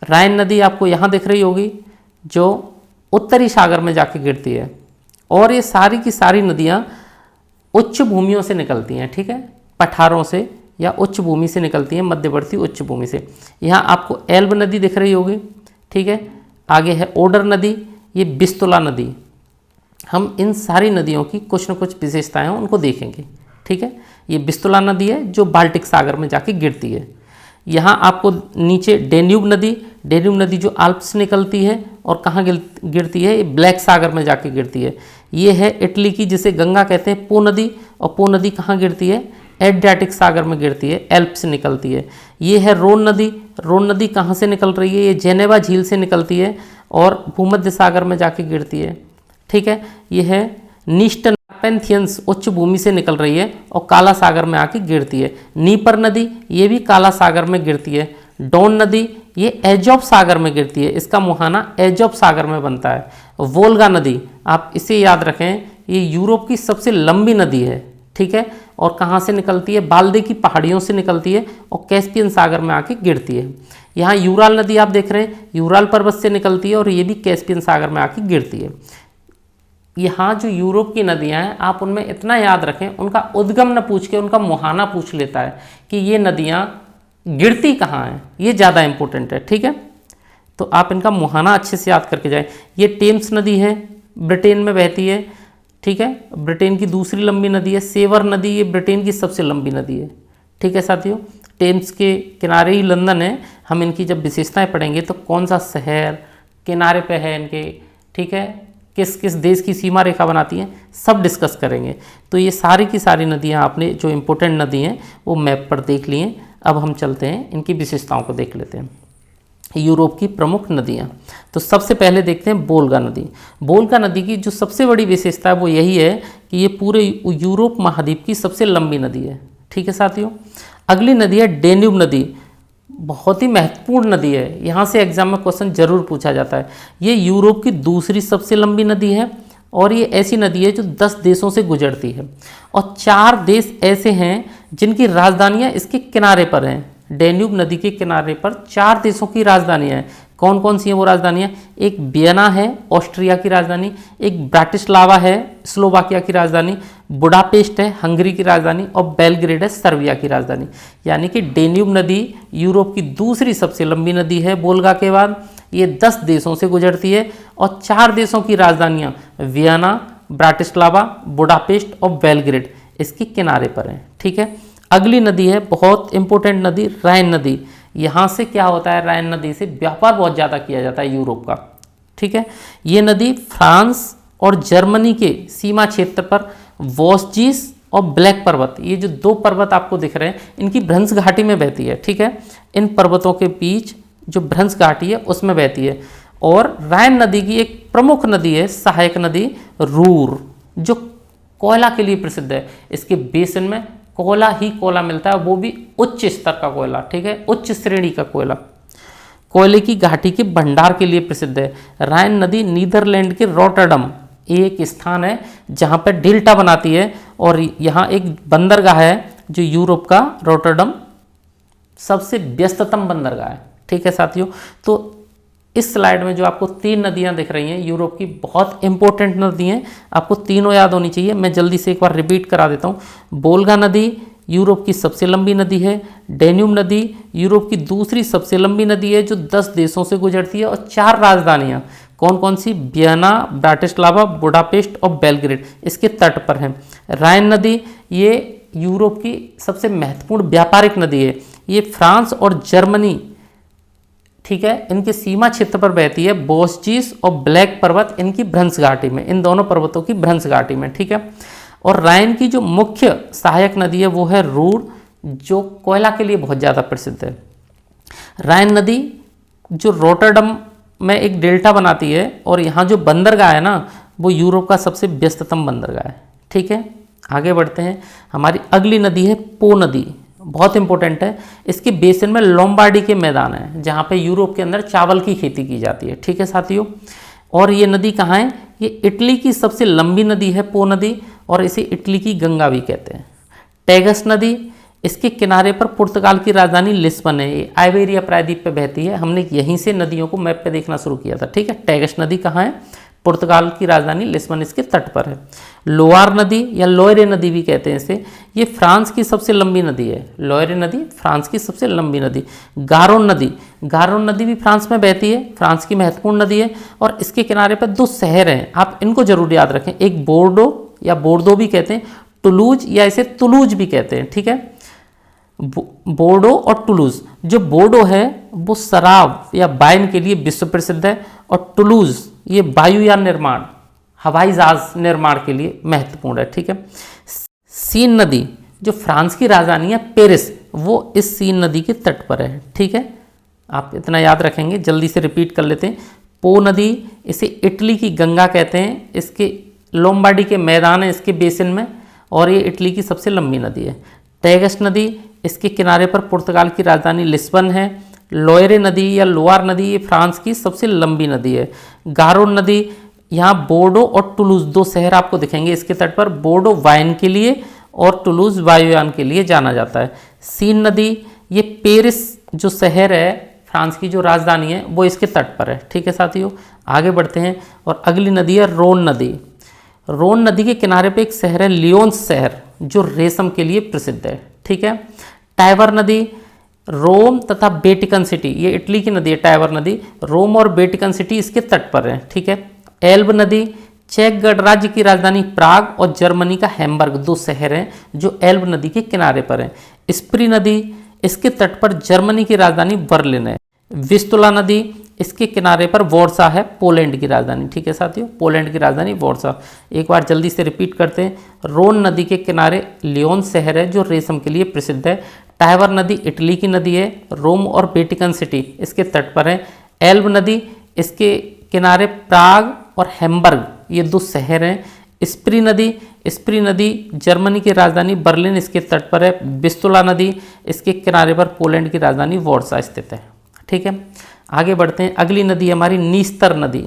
Speaker 1: राइन नदी आपको यहाँ दिख रही होगी जो उत्तरी सागर में जाके गिरती है। और ये सारी की सारी नदियाँ उच्च भूमियों से निकलती हैं। ठीक है, पठारों से या उच्च भूमि से निकलती हैं, मध्यवर्ती उच्च भूमि से। यहाँ आपको एल्ब नदी दिख रही होगी। ठीक है, आगे है ओडर नदी, ये बिस्तुला नदी। हम इन सारी नदियों की कुछ न कुछ विशेषताएं हैं उनको देखेंगे। ठीक है, ये बिस्तुला नदी है जो बाल्टिक सागर में जाके गिरती है। यहाँ आपको नीचे डेन्यूब नदी, डेन्यूब नदी जो आल्प्स से निकलती है और कहाँ गिरती है? ये ब्लैक सागर में जाके गिरती है। ये है इटली की जिसे गंगा कहते हैं पो नदी, और पो नदी कहाँ गिरती है? एड्रियाटिक सागर में गिरती है, एल्प से निकलती है। ये है रोन नदी। रोन नदी कहाँ से निकल रही है? ये जेनेवा झील से निकलती है और भूमध्य सागर में जाके गिरती है। ठीक है, ये है नीस्टर्न कार्पेथियंस उच्च भूमि से निकल रही है और काला सागर में आके गिरती है। नीपर नदी, ये भी काला सागर में गिरती है। डोन नदी, ये एजोब सागर में गिरती है, इसका मुहाना एजोब सागर में बनता है। वोल्गा नदी, आप इसे याद रखें, ये यूरोप की सबसे लंबी नदी है। ठीक है, और कहाँ से निकलती है? बाल्दे की पहाड़ियों से निकलती है और कैस्पियन सागर में आके गिरती है। यहाँ यूराल नदी आप देख रहे हैं, यूराल पर्वत से निकलती है और ये भी कैस्पियन सागर में आके गिरती है। यहाँ जो यूरोप की नदियाँ हैं, आप उनमें इतना याद रखें, उनका उद्गम न पूछ के उनका मुहाना पूछ लेता है कि ये नदियाँ गिरती कहाँ हैं, ये ज़्यादा इंपॉर्टेंट है। ठीक है, तो आप इनका मुहाना अच्छे से याद करके जाएं। ये टेम्स नदी है, ब्रिटेन में बहती है। ठीक है, ब्रिटेन की दूसरी लंबी नदी है। सेवर नदी, ये ब्रिटेन की सबसे लंबी नदी है। ठीक है साथियों, टेम्स के किनारे ही लंदन है। हम इनकी जब विशेषताएं पढ़ेंगे तो कौन सा शहर किनारे पे है इनके, ठीक है, किस किस देश की सीमा रेखा बनाती हैं, सब डिस्कस करेंगे। तो ये सारी की सारी नदियाँ आपने जो इम्पोर्टेंट नदी हैं वो मैप पर देख लिए। अब हम चलते हैं, इनकी विशेषताओं को देख लेते हैं। यूरोप की प्रमुख नदियाँ, तो सबसे पहले देखते हैं वोल्गा नदी। वोल्गा नदी की जो सबसे बड़ी विशेषता है वो यही है कि ये पूरे यूरोप महाद्वीप की सबसे लंबी नदी है। ठीक है साथियों, अगली नदी है डेन्यूब नदी। बहुत ही महत्वपूर्ण नदी है, यहाँ से एग्जाम में क्वेश्चन जरूर पूछा जाता है। ये यूरोप की दूसरी सबसे लंबी नदी है और ये ऐसी नदी है जो 10 देशों से गुजरती है और 4 देश ऐसे हैं जिनकी राजधानियाँ इसके किनारे पर हैं। डेन्यूब नदी के किनारे पर 4 देशों की राजधानियाँ हैं। कौन कौन सी हैं वो राजधानियाँ? एक वियना है, ऑस्ट्रिया की राजधानी। एक ब्राटिस्लावा है, स्लोवाकिया की राजधानी। बुडापेस्ट है, हंगरी की राजधानी। और बेलग्रेड है, सर्बिया की राजधानी। यानी कि डेन्यूब नदी यूरोप की दूसरी सबसे लंबी नदी है वोल्गा के बाद। ये 10 देशों से गुजरती है और 4 देशों की राजधानियाँ वियना, ब्राटिस्लावा, बुडापेस्ट और बेलग्रेड इसके किनारे पर हैं। ठीक है, अगली नदी है बहुत इंपॉर्टेंट नदी, राइन नदी। यहाँ से क्या होता है, राइन नदी से व्यापार बहुत ज़्यादा किया जाता है यूरोप का। ठीक है, ये नदी फ्रांस और जर्मनी के सीमा क्षेत्र पर वोस्जिस और ब्लैक पर्वत, ये जो 2 पर्वत आपको दिख रहे हैं, इनकी भ्रंश घाटी में बहती है। ठीक है, इन पर्वतों के बीच जो भ्रंश घाटी है उसमें बहती है। और राइन नदी की एक प्रमुख नदी है, सहायक नदी रूर, जो कोयला के लिए प्रसिद्ध है। इसके बेसिन में कोयला ही कोयला मिलता है, वो भी उच्च स्तर का कोयला। ठीक है, उच्च श्रेणी का कोयला। कोयले की घाटी के भंडार के लिए प्रसिद्ध है। राइन नदी नीदरलैंड के रॉटरडम एक स्थान है जहाँ पर डेल्टा बनाती है और यहाँ एक बंदरगाह है जो यूरोप का रॉटरडम सबसे व्यस्ततम बंदरगाह है। ठीक है साथियों, तो इस स्लाइड में जो आपको 3 नदियां दिख रही हैं यूरोप की, बहुत इंपॉर्टेंट नदी हैं, आपको तीनों याद होनी चाहिए। मैं जल्दी से एक बार रिपीट करा देता हूँ। वोल्गा नदी यूरोप की सबसे लंबी नदी है। डेन्यूब नदी यूरोप की दूसरी सबसे लंबी नदी है जो 10 देशों से गुजरती है और 4 राजधानियाँ कौन कौन सी? वियना, ब्राटिस्लावा, बुडापेस्ट और बेलग्रेड इसके तट पर हैं। राइन नदी ये यूरोप की सबसे महत्वपूर्ण व्यापारिक नदी है। ये फ्रांस और जर्मनी, ठीक है, इनके सीमा क्षेत्र पर बहती है। वोस्जिस और ब्लैक पर्वत इनकी भ्रंश घाटी में, इन दोनों पर्वतों की भ्रंश घाटी में। ठीक है, और राइन की जो मुख्य सहायक नदी है वो है रूर, जो कोयला के लिए बहुत ज़्यादा प्रसिद्ध है। राइन नदी जो रॉटरडम में एक डेल्टा बनाती है और यहाँ जो बंदरगाह है ना, वो यूरोप का सबसे व्यस्ततम बंदरगाह है। ठीक है, आगे बढ़ते हैं। हमारी अगली नदी है पो नदी, बहुत इंपॉर्टेंट है। इसके बेसिन में लोम्बार्डी के मैदान है जहाँ पे यूरोप के अंदर चावल की खेती की जाती है। ठीक है साथियों, और ये नदी कहाँ है? ये इटली की सबसे लंबी नदी है पो नदी, और इसे इटली की गंगा भी कहते हैं। टैगस नदी, इसके किनारे पर पुर्तगाल की राजधानी लिस्बन है। ये आइबेरिया प्रायद्वीप पे बहती है। हमने यहीं से नदियों को मैप पे देखना शुरू किया था। ठीक है, टैगस नदी कहाँ है? पुर्तगाल की राजधानी लिस्बन इसके तट पर है। लोआर नदी या लोयरे नदी भी कहते हैं इसे, ये फ्रांस की सबसे लंबी नदी है। लोयरे नदी फ्रांस की सबसे लंबी नदी। गारोन नदी, गारोन नदी भी फ्रांस में बहती है, फ्रांस की महत्वपूर्ण नदी है। और इसके किनारे पर 2 शहर हैं, आप इनको जरूर याद रखें। एक बोर्डो या बोर्दो भी कहते हैं, टुलूज या इसे तुलूज भी कहते हैं। ठीक है, बोर्डो और टुलूज। जो बोर्डो है वो शराब या वाइन के लिए विश्व प्रसिद्ध है, और टुलूज ये वायुयान निर्माण, हवाई जहाज निर्माण के लिए महत्वपूर्ण है। ठीक है, सीन नदी जो फ्रांस की राजधानी है पेरिस, वो इस सीन नदी के तट पर है। ठीक है, आप इतना याद रखेंगे, जल्दी से रिपीट कर लेते हैं। पो नदी, इसे इटली की गंगा कहते हैं, इसके लोम्बार्डी के मैदान है इसके बेसिन में, और ये इटली की सबसे लंबी नदी है। टैगस नदी, इसके किनारे पर पुर्तगाल की राजधानी लिस्बन है। लोयरे नदी या लोआर नदी, ये फ्रांस की सबसे लंबी नदी है। गारोन नदी, यहाँ बोर्डो और टुलूज दो शहर आपको दिखेंगे इसके तट पर। बोर्डो वाइन के लिए और टुलूज वायुयान के लिए जाना जाता है। सीन नदी, ये पेरिस जो शहर है फ्रांस की जो राजधानी है वो इसके तट पर है। ठीक है साथियों, आगे बढ़ते हैं और अगली नदी है रोन नदी। रोन नदी के किनारे पे एक शहर है लियोन्स शहर, जो रेशम के लिए प्रसिद्ध है। ठीक है, टाइबर नदी, रोम तथा वेटिकन सिटी, ये इटली की नदी है टाइबर नदी, रोम और वेटिकन सिटी इसके तट पर है। ठीक है, एल्ब नदी, चेक गणराज्य की राजधानी प्राग और जर्मनी का हैम्बर्ग दो शहर हैं जो एल्ब नदी के किनारे पर हैं। स्प्री नदी, इसके तट पर जर्मनी की राजधानी बर्लिन है। विस्तुला नदी, इसके किनारे पर वॉर्सा है, पोलैंड की राजधानी। ठीक है साथियों, पोलैंड की राजधानी वॉर्सा। एक बार जल्दी से रिपीट करते हैं। रोन नदी के किनारे लियोन शहर है जो रेशम के लिए प्रसिद्ध है। टाइबर नदी इटली की नदी है। रोम और वेटिकन सिटी इसके तट पर है। एल्ब नदी, इसके किनारे प्राग और हैम्बर्ग ये दो शहर हैं। स्प्री नदी जर्मनी की राजधानी बर्लिन इसके तट पर है। विस्तुला नदी, इसके किनारे पर पोलैंड की राजधानी वॉर्सा स्थित है। ठीक है, आगे बढ़ते हैं। अगली नदी हमारी नीस्तर नदी।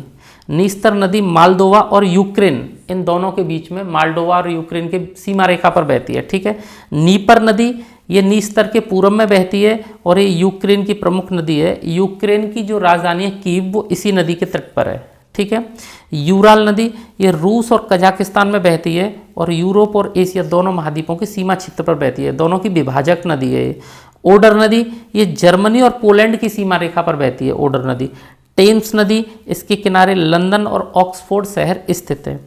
Speaker 1: नीस्तर नदी मालदोवा और यूक्रेन, इन दोनों के बीच में, मालदोवा और यूक्रेन के सीमा रेखा पर बहती है। ठीक है, नीपर नदी, ये नीस्तर के पूर्व में बहती है और ये यूक्रेन की प्रमुख नदी है। यूक्रेन की जो राजधानी है कीव, वो इसी नदी के तट पर है। ठीक है, यूराल नदी, ये रूस और कजाकिस्तान में बहती है और यूरोप और एशिया दोनों महाद्वीपों के सीमा क्षेत्र पर बहती है। दोनों की विभाजक नदी है। ओडर नदी, ये जर्मनी और पोलैंड की सीमा रेखा पर बहती है। ओडर नदी। टेम्स नदी, इसके किनारे लंदन और ऑक्सफोर्ड शहर स्थित है।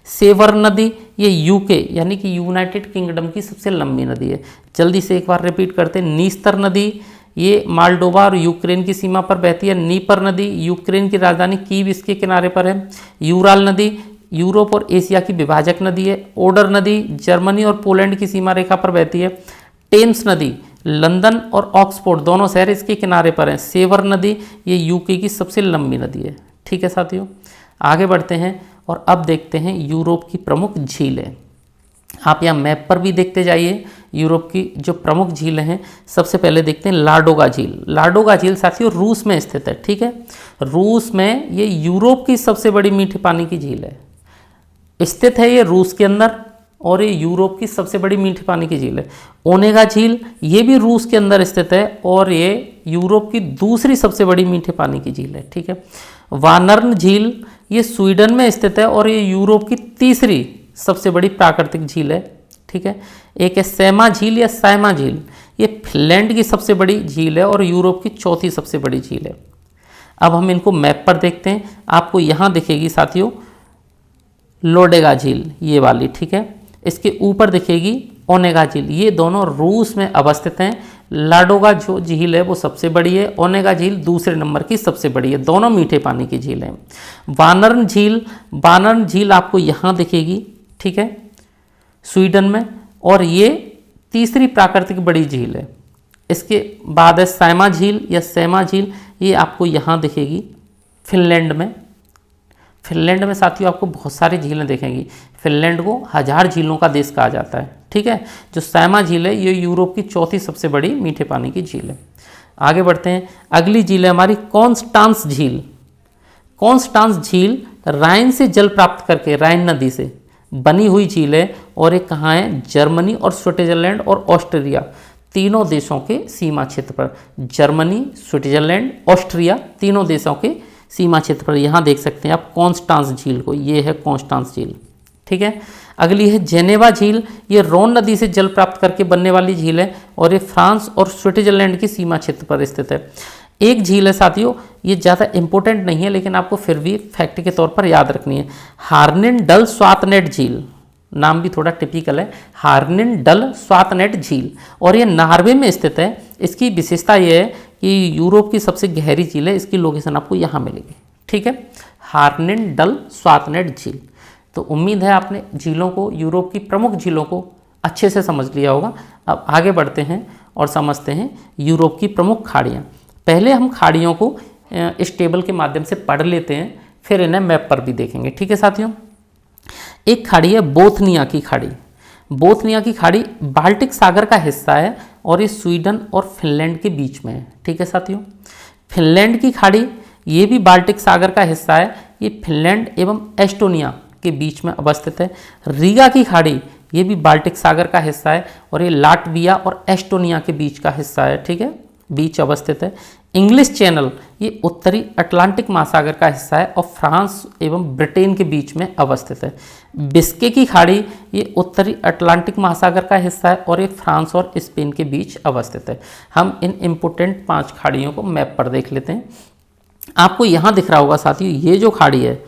Speaker 1: सेवर नदी, ये यूके यानी कि यूनाइटेड किंगडम की सबसे लंबी नदी है। जल्दी से एक बार रिपीट करते हैं। नीस्तर नदी, ये मालडोवा और यूक्रेन की सीमा पर बहती है। नीपर नदी, यूक्रेन की राजधानी कीव इसके किनारे पर है। यूराल नदी, यूरोप और एशिया की विभाजक नदी है। ओडर नदी, जर्मनी और पोलैंड की सीमा रेखा पर बहती है। टेम्स नदी, लंदन और ऑक्सफोर्ड दोनों शहर इसके किनारे पर हैं। सेवर नदी, ये यूके की सबसे लंबी नदी है। ठीक है साथियों, आगे बढ़ते हैं और अब देखते हैं यूरोप की प्रमुख झीलें। आप यहाँ मैप पर भी देखते जाइए यूरोप की जो प्रमुख झीलें हैं। सबसे पहले देखते हैं लाडोगा झील। लाडोगा झील साथियों रूस में स्थित है। ठीक है, रूस में ये यूरोप की सबसे बड़ी मीठे पानी की झील है, स्थित है ये रूस के अंदर, और ये यूरोप की सबसे बड़ी मीठे पानी की झील है। ओनेगा झील, ये भी रूस के अंदर स्थित है और ये यूरोप की दूसरी सबसे बड़ी मीठे पानी की झील है। ठीक है, वानर्न झील, ये स्वीडन में स्थित है और ये यूरोप की तीसरी सबसे बड़ी प्राकृतिक झील है। ठीक है, एक है सैमा झील या सैमा झील, ये फिनलैंड की सबसे बड़ी झील है और यूरोप की चौथी सबसे बड़ी झील है। अब हम इनको मैप पर देखते हैं। आपको यहाँ दिखेगी साथियों लोडेगा झील, ये वाली। ठीक है, इसके ऊपर दिखेगी ओनेगा झील, ये दोनों रूस में अवस्थित हैं। लाडोगा जो झील है वो सबसे बड़ी है, ओनेगा झील दूसरे नंबर की सबसे बड़ी है। दोनों मीठे पानी की झील हैं। वानर्न झील आपको यहाँ दिखेगी। ठीक है, स्वीडन में, और ये तीसरी प्राकृतिक बड़ी झील है। इसके बाद है सैमा झील या सैमा झील, ये आपको यहाँ दिखेगी फिनलैंड में। फिनलैंड में साथियों आपको बहुत सारी झीलें देखेंगी। फिनलैंड को 1000 झीलों का देश कहा जाता है। ठीक है, जो सैमा झील है ये यूरोप की चौथी सबसे बड़ी मीठे पानी की झील है। आगे बढ़ते हैं। अगली झील है हमारी कॉन्स्टांस झील। कॉन्स्टांस झील राइन से जल प्राप्त करके, राइन नदी से बनी हुई झील है और ये कहाँ है? जर्मनी और स्विट्जरलैंड और ऑस्ट्रिया तीनों देशों के सीमा क्षेत्र पर। जर्मनी, स्विट्जरलैंड, ऑस्ट्रिया तीनों देशों के सीमा क्षेत्र पर। यहाँ देख सकते हैं आप कॉन्स्टांस झील को, ये है कॉन्स्टांस झील। ठीक है, अगली है जेनेवा झील। ये रोन नदी से जल प्राप्त करके बनने वाली झील है और ये फ्रांस और स्विट्जरलैंड की सीमा क्षेत्र पर स्थित है। एक झील है साथियों, ये ज़्यादा इंपॉर्टेंट नहीं है लेकिन आपको फिर भी फैक्ट के तौर पर याद रखनी है। हार्निन डल स्वातनेट झील, नाम भी थोड़ा टिपिकल है, हार्निन डल स्वातनेट झील, और ये नॉर्वे में स्थित है। इसकी विशेषता ये है कि यूरोप की सबसे गहरी झील है। इसकी लोकेशन आपको यहाँ मिलेगी। ठीक है, हार्निन डल स्वातनेट झील। तो उम्मीद है आपने झीलों को, यूरोप की प्रमुख झीलों को अच्छे से समझ लिया होगा। अब आगे बढ़ते हैं और समझते हैं यूरोप की प्रमुख खाड़ियाँ। पहले हम खाड़ियों को इस टेबल के माध्यम से पढ़ लेते हैं, फिर इन्हें मैप पर भी देखेंगे। ठीक है साथियों, एक खाड़ी है बोथनिया की खाड़ी। बोथनिया की खाड़ी बाल्टिक सागर का हिस्सा है और ये स्वीडन और फिनलैंड के बीच में है। ठीक है साथियों, फिनलैंड की खाड़ी ये भी बाल्टिक सागर का हिस्सा है, ये फिनलैंड एवं एस्टोनिया के बीच में अवस्थित है। रीगा की खाड़ी ये भी बाल्टिक सागर का हिस्सा है और ये लाटविया और एस्टोनिया के बीच का हिस्सा है। ठीक है, बीच अवस्थित है। इंग्लिश चैनल ये उत्तरी अटलांटिक महासागर का हिस्सा है और फ्रांस एवं ब्रिटेन के बीच में अवस्थित है। बिस्के की खाड़ी ये उत्तरी अटलांटिक महासागर का हिस्सा है और ये फ्रांस और स्पेन के बीच अवस्थित है। हम इन इम्पोर्टेंट 5 खाड़ियों को मैप पर देख लेते हैं। आपको यहाँ दिख रहा होगा साथियों, ये जो खाड़ी है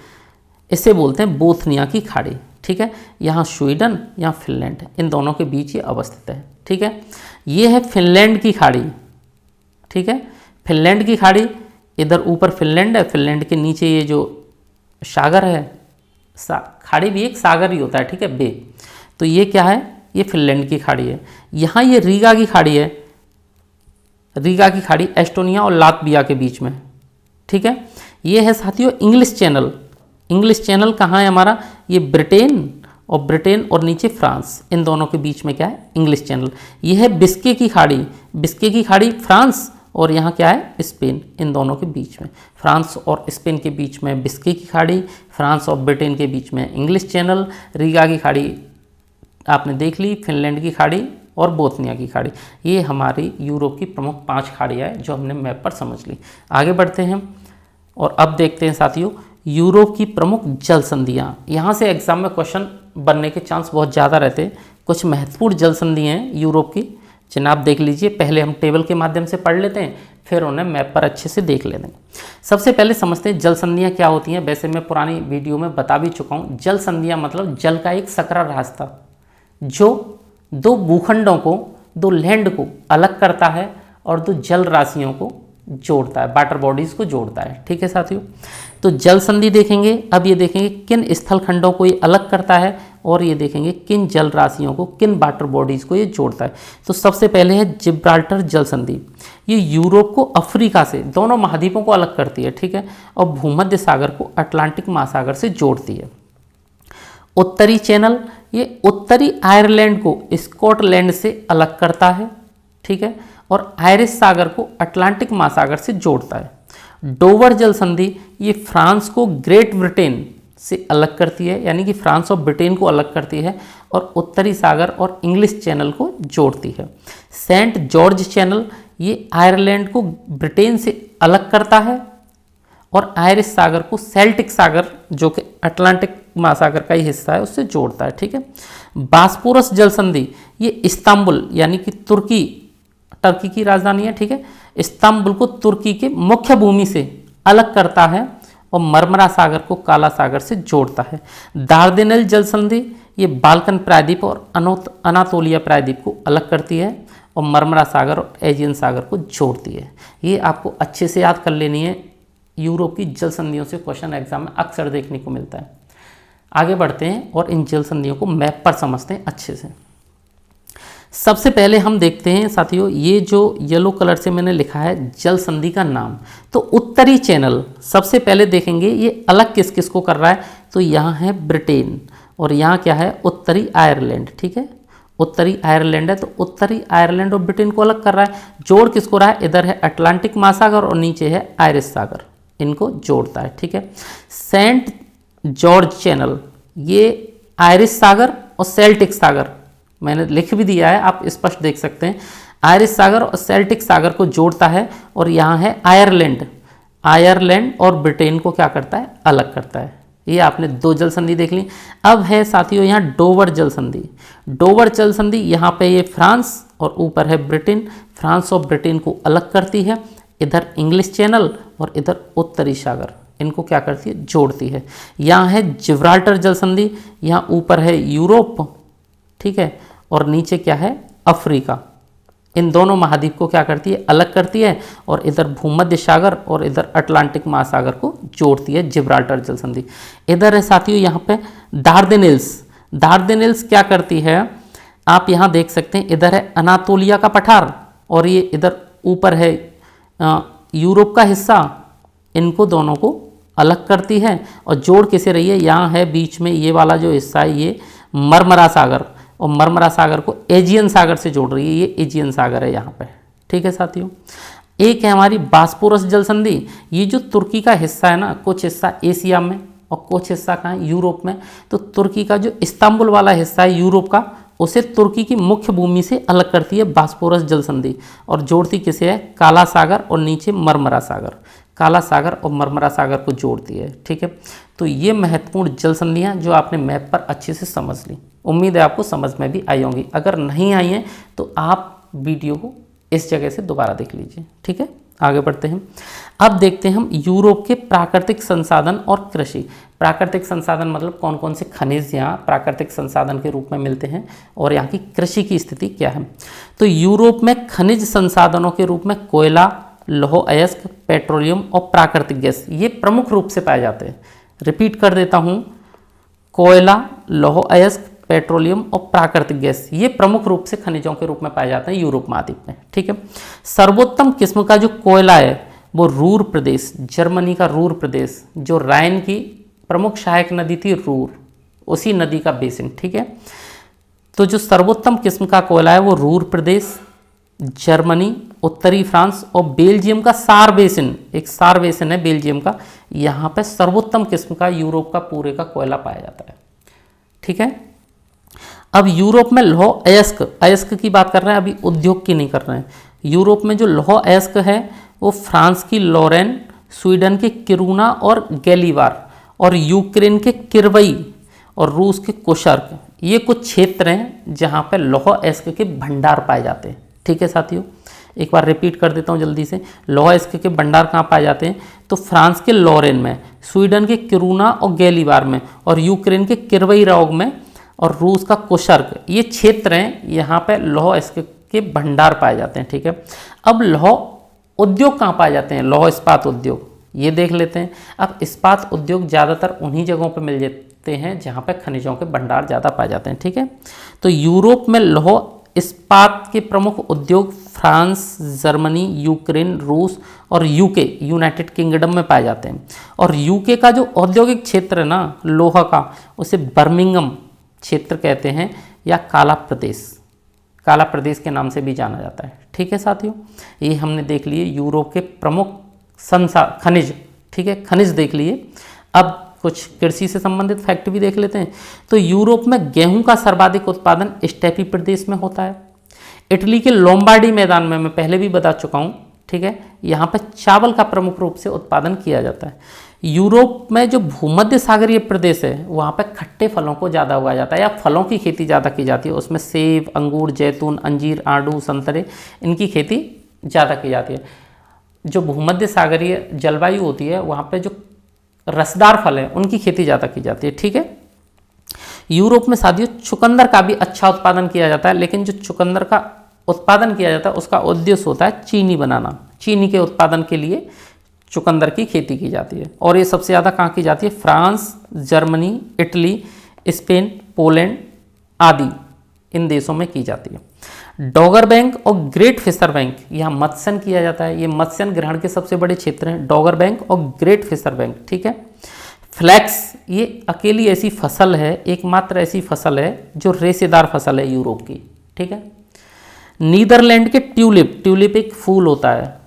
Speaker 1: इसे बोलते हैं बोथनिया की खाड़ी। ठीक है, यहाँ स्वीडन, यहाँ फिनलैंड, इन दोनों के बीच ये अवस्थित है। ठीक है, ये है फिनलैंड की खाड़ी। ठीक है, फिनलैंड की खाड़ी, इधर ऊपर फिनलैंड है, फिनलैंड के नीचे ये जो सागर है, खाड़ी भी एक सागर ही होता है। ठीक है, बे, तो ये क्या है, ये फिनलैंड की खाड़ी है। यहाँ ये रीगा की खाड़ी है, रीगा की खाड़ी एस्टोनिया और लातविया के बीच में। ठीक है, ये है साथियों इंग्लिश चैनल। इंग्लिश चैनल कहाँ है हमारा, ये ब्रिटेन और नीचे फ्रांस, इन दोनों के बीच में क्या है, इंग्लिश चैनल। ये है बिस्के की खाड़ी, बिस्के की खाड़ी फ्रांस और यहाँ क्या है, स्पेन, इन दोनों के बीच में, फ्रांस और स्पेन के बीच में बिस्के की खाड़ी, फ्रांस और ब्रिटेन के बीच में इंग्लिश चैनल। रीगा की खाड़ी आपने देख ली, फिनलैंड की खाड़ी और बोथनिया की खाड़ी। ये हमारी यूरोप की प्रमुख 5 खाड़ियाँ हैं जो हमने मैप पर समझ ली। आगे बढ़ते हैं और अब देखते हैं साथियों यूरोप की प्रमुख जल संधियाँ। यहाँ से एग्जाम में क्वेश्चन बनने के चांस बहुत ज़्यादा रहते हैं। कुछ महत्वपूर्ण जल संधियाँ हैं यूरोप की, जिन्हें आप देख लीजिए। पहले हम टेबल के माध्यम से पढ़ लेते हैं, फिर उन्हें मैप पर अच्छे से देख लेते हैं। सबसे पहले समझते हैं जल संधियाँ क्या होती हैं। वैसे मैं पुरानी वीडियो में बता भी चुका हूँ। जल संधियाँ मतलब जल का एक सकरा रास्ता जो 2 भूखंडों को, 2 लैंड को अलग करता है और 2 जल राशियों को जोड़ता है, वाटर बॉडीज़ को जोड़ता है। ठीक है साथियों, तो जल संधि देखेंगे। अब ये देखेंगे किन स्थल खंडों को ये अलग करता है और ये देखेंगे किन जल राशियों को, किन वाटर बॉडीज़ को ये जोड़ता है। तो सबसे पहले है जिब्राल्टर जल संधि। ये यूरोप को अफ्रीका से, दोनों महाद्वीपों को अलग करती है। ठीक है, और भूमध्य सागर को अटलांटिक महासागर से जोड़ती है। उत्तरी चैनल ये उत्तरी आयरलैंड को स्कॉटलैंड से अलग करता है। ठीक है, और आयरिश सागर को अटलांटिक महासागर से जोड़ता है। डोवर जल संधि ये फ्रांस को ग्रेट ब्रिटेन से अलग करती है, यानी कि फ्रांस और ब्रिटेन को अलग करती है और उत्तरी सागर और इंग्लिश चैनल को जोड़ती है। सेंट जॉर्ज चैनल ये आयरलैंड को ब्रिटेन से अलग करता है और आयरिश सागर को सेल्टिक सागर जो कि अटलांटिक महासागर का ही हिस्सा है उससे जोड़ता है। ठीक है, बास्पोरस जल संधि ये इस्तांबुल यानी कि टर्की की राजधानी है। ठीक है, इस्तांबुल को तुर्की के मुख्य भूमि से अलग करता है और मरमरा सागर को काला सागर से जोड़ता है। दार्देनेल जल संधि ये बाल्कन प्रायद्वीप और अनातोलिया प्रायद्वीप को अलग करती है और मरमरा सागर और एजियन सागर को जोड़ती है। ये आपको अच्छे से याद कर लेनी है। यूरोप की जल संधियों से क्वेश्चन एग्जाम में अक्सर देखने को मिलता है। आगे बढ़ते हैं और इन जल संधियों को मैप पर समझते हैं अच्छे से। सबसे पहले हम देखते हैं साथियों, ये जो येलो कलर से मैंने लिखा है जल संधि का नाम, तो उत्तरी चैनल सबसे पहले देखेंगे ये अलग किस किस को कर रहा है। तो यहाँ है ब्रिटेन और यहाँ क्या है, उत्तरी आयरलैंड। ठीक है, उत्तरी आयरलैंड है, तो उत्तरी आयरलैंड और ब्रिटेन को अलग कर रहा है। जोड़ किसको रहा है, इधर है अटलांटिक महासागर और नीचे है आयरिश सागर, इनको जोड़ता है। ठीक है, सेंट जॉर्ज चैनल ये आयरिश सागर और सेल्टिक सागर, मैंने लिख भी दिया है, आप स्पष्ट देख सकते हैं। आयरिश सागर और सेल्टिक सागर को जोड़ता है और यहाँ है आयरलैंड और ब्रिटेन को क्या करता है, अलग करता है। ये आपने 2 जल संधि देख ली। अब है साथियों यहाँ डोवर जल संधि। डोवर जल संधि यहाँ पे ये फ्रांस और ऊपर है ब्रिटेन, फ्रांस और ब्रिटेन को अलग करती है। इधर इंग्लिश चैनल और इधर उत्तरी सागर, इनको क्या करती है, जोड़ती है। यहाँ है जिब्राल्टर जल संधि, यहाँ ऊपर है यूरोप, ठीक है, और नीचे क्या है, अफ्रीका। इन दोनों महाद्वीप को क्या करती है, अलग करती है और इधर भूमध्य सागर और इधर अटलांटिक महासागर को जोड़ती है, जिब्राल्टर जल संधि। इधर है साथियों यहाँ पे दार्देनेल्स क्या करती है, आप यहाँ देख सकते हैं, इधर है अनातोलिया का पठार और ये इधर ऊपर है यूरोप का हिस्सा। इनको दोनों को अलग करती है और जोड़ किसे रही है, यहाँ है बीच में ये वाला जो हिस्सा है ये मरमरा सागर, और मरमरा सागर को एजियन सागर से जोड़ रही है। ये एजियन सागर है यहाँ पे, ठीक है साथियों। एक है हमारी बास्पोरस जल संधि। ये जो तुर्की का हिस्सा है ना, कुछ हिस्सा एशिया में और कुछ हिस्सा कहाँ है, यूरोप में। तो तुर्की का जो इस्तांबुल वाला हिस्सा है यूरोप का, उसे तुर्की की मुख्य भूमि से अलग करती है बास्पोरस जल संधि और जोड़ती किसे है, काला सागर और नीचे मरमरा सागर। काला सागर और मरमरा सागर को जोड़ती है, ठीक है। तो ये महत्वपूर्ण जल संधियाँ जो आपने मैप पर अच्छे से समझ ली, उम्मीद है आपको समझ में भी आई होंगी। अगर नहीं आई हैं तो आप वीडियो को इस जगह से दोबारा देख लीजिए, ठीक है। आगे बढ़ते हैं। अब देखते हैं हम यूरोप के प्राकृतिक संसाधन और कृषि। प्राकृतिक संसाधन मतलब कौन कौन से खनिज यहाँ प्राकृतिक संसाधन के रूप में मिलते हैं और यहाँ की कृषि की स्थिति क्या है। तो यूरोप में खनिज संसाधनों के रूप में कोयला, लौह अयस्क, पेट्रोलियम और प्राकृतिक गैस ये प्रमुख रूप से पाए जाते हैं। रिपीट कर देता हूँ, कोयला, लौह अयस्क, पेट्रोलियम और प्राकृतिक गैस ये प्रमुख रूप से खनिजों के रूप में पाए जाते हैं यूरोप महाद्वीप में, ठीक है। सर्वोत्तम किस्म का जो कोयला है वो रूर प्रदेश, जर्मनी का रूर प्रदेश, जो राइन की प्रमुख सहायक नदी थी रूर, उसी नदी का बेसिन, ठीक है। तो जो सर्वोत्तम किस्म का कोयला है वो रूर प्रदेश, जर्मनी, उत्तरी फ्रांस और बेल्जियम का सार बेसिन, एक सार बेसिन है बेल्जियम का, यहाँ पे सर्वोत्तम किस्म का यूरोप का पूरे का कोयला पाया जाता है, ठीक है। अब यूरोप में लौह अयस्क, अयस्क की बात कर रहे हैं, अभी उद्योग की नहीं कर रहे हैं। यूरोप में जो लौह अयस्क है वो फ्रांस की लॉरेन, स्वीडन के किरूना और गैलीवार और यूक्रेन के किरवई और रूस के कोशर्क, ये कुछ क्षेत्र हैं जहाँ पर लौह अयस्क के भंडार पाए जाते हैं, ठीक है साथियों। एक बार रिपीट कर देता हूँ जल्दी से, लौह अयस्क के भंडार कहाँ पाए जाते हैं, तो फ्रांस के लॉरेन में, स्वीडन के किरूना और गैलीवार में और यूक्रेन के किरवई रोग में और रूस का कोशर्क, ये क्षेत्र हैं यहाँ पे लौह अयस्क के भंडार पाए जाते हैं, ठीक है। अब लौह उद्योग कहाँ पाए जाते हैं, लौह इस्पात उद्योग, ये देख लेते हैं। अब इस्पात उद्योग ज़्यादातर उन्हीं जगहों पे मिल जाते हैं जहाँ पे खनिजों के भंडार ज़्यादा पाए जाते हैं, ठीक है। तो यूरोप में लौह इस्पात के प्रमुख उद्योग फ्रांस, जर्मनी, यूक्रेन, रूस और यूके, यूनाइटेड किंगडम में पाए जाते हैं। और यूके का जो औद्योगिक क्षेत्र है ना लोहा का, उसे बर्मिंघम क्षेत्र कहते हैं या काला प्रदेश, काला प्रदेश के नाम से भी जाना जाता है, ठीक है साथियों। ये हमने देख लिए यूरोप के प्रमुख खनिज, ठीक है, खनिज देख लिए। अब कुछ कृषि से संबंधित फैक्ट भी देख लेते हैं। तो यूरोप में गेहूं का सर्वाधिक उत्पादन स्टेपी प्रदेश में होता है। इटली के लोम्बार्डी मैदान में मैं पहले भी बता चुका हूँ, ठीक है, यहाँ पर चावल का प्रमुख रूप से उत्पादन किया जाता है। यूरोप में जो भूमध्य सागरीय प्रदेश है वहाँ पर खट्टे फलों को ज़्यादा उगाया जाता है या फलों की खेती ज़्यादा की जाती है। उसमें सेब, अंगूर, जैतून, अंजीर, आड़ू, संतरे, इनकी खेती ज़्यादा की जाती है। जो भूमध्य सागरीय जलवायु होती है वहाँ पे जो रसदार फल हैं उनकी खेती ज़्यादा की जाती है, ठीक है। यूरोप में साथियों चुकंदर का भी अच्छा उत्पादन किया जाता है, लेकिन जो चुकंदर का उत्पादन किया जाता है उसका उद्देश्य होता है चीनी बनाना। चीनी के उत्पादन के लिए चुकंदर की खेती की जाती है और ये सबसे ज़्यादा कहाँ की जाती है, France, Germany, Italy, Spain, Poland आदि इन देशों में की जाती है। डॉगर बैंक और ग्रेट फिशर बैंक, यहाँ मत्स्यन किया जाता है। ये मत्स्यन ग्रहण के सबसे बड़े क्षेत्र हैं, डॉगर बैंक और ग्रेट फिशर बैंक, ठीक है। फ्लैक्स, ये अकेली ऐसी फसल है, एकमात्र ऐसी फसल है जो रेशेदार फसल है यूरोप की, ठीक है। नीदरलैंड के ट्यूलिप, ट्यूलिप एक फूल होता है,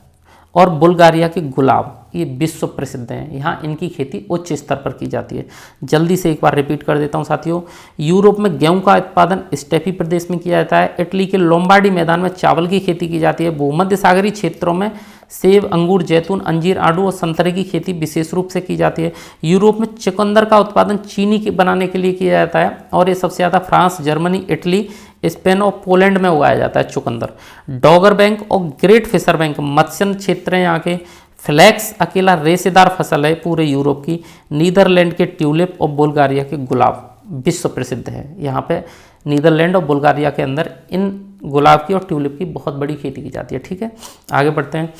Speaker 1: और बुल्गारिया के गुलाब, ये विश्व प्रसिद्ध हैं। यहाँ इनकी खेती उच्च स्तर पर की जाती है। जल्दी से एक बार रिपीट कर देता हूँ साथियों, यूरोप में गेहूं का उत्पादन स्टेपी प्रदेश में किया जाता है। इटली के लोम्बार्डी मैदान में चावल की खेती की जाती है। भूमध्य सागरीय क्षेत्रों में सेब, अंगूर, जैतून, अंजीर, आड़ू और संतरे की खेती विशेष रूप से की जाती है। यूरोप में चुकंदर का उत्पादन चीनी के बनाने के लिए किया जाता है और ये सबसे ज़्यादा फ्रांस, जर्मनी, इटली, स्पेन और पोलैंड में उगाया जाता है चुकंदर। डॉगर बैंक और ग्रेट फिशर बैंक मत्स्य क्षेत्र हैं यहाँ के। फ्लैक्स अकेला रेशेदार फसल है पूरे यूरोप की। नीदरलैंड के ट्यूलिप और बुल्गारिया के गुलाब विश्व प्रसिद्ध है। यहाँ पे नीदरलैंड और बुल्गारिया के अंदर इन गुलाब की और ट्यूलिप की बहुत बड़ी खेती की जाती है, ठीक है। आगे बढ़ते हैं।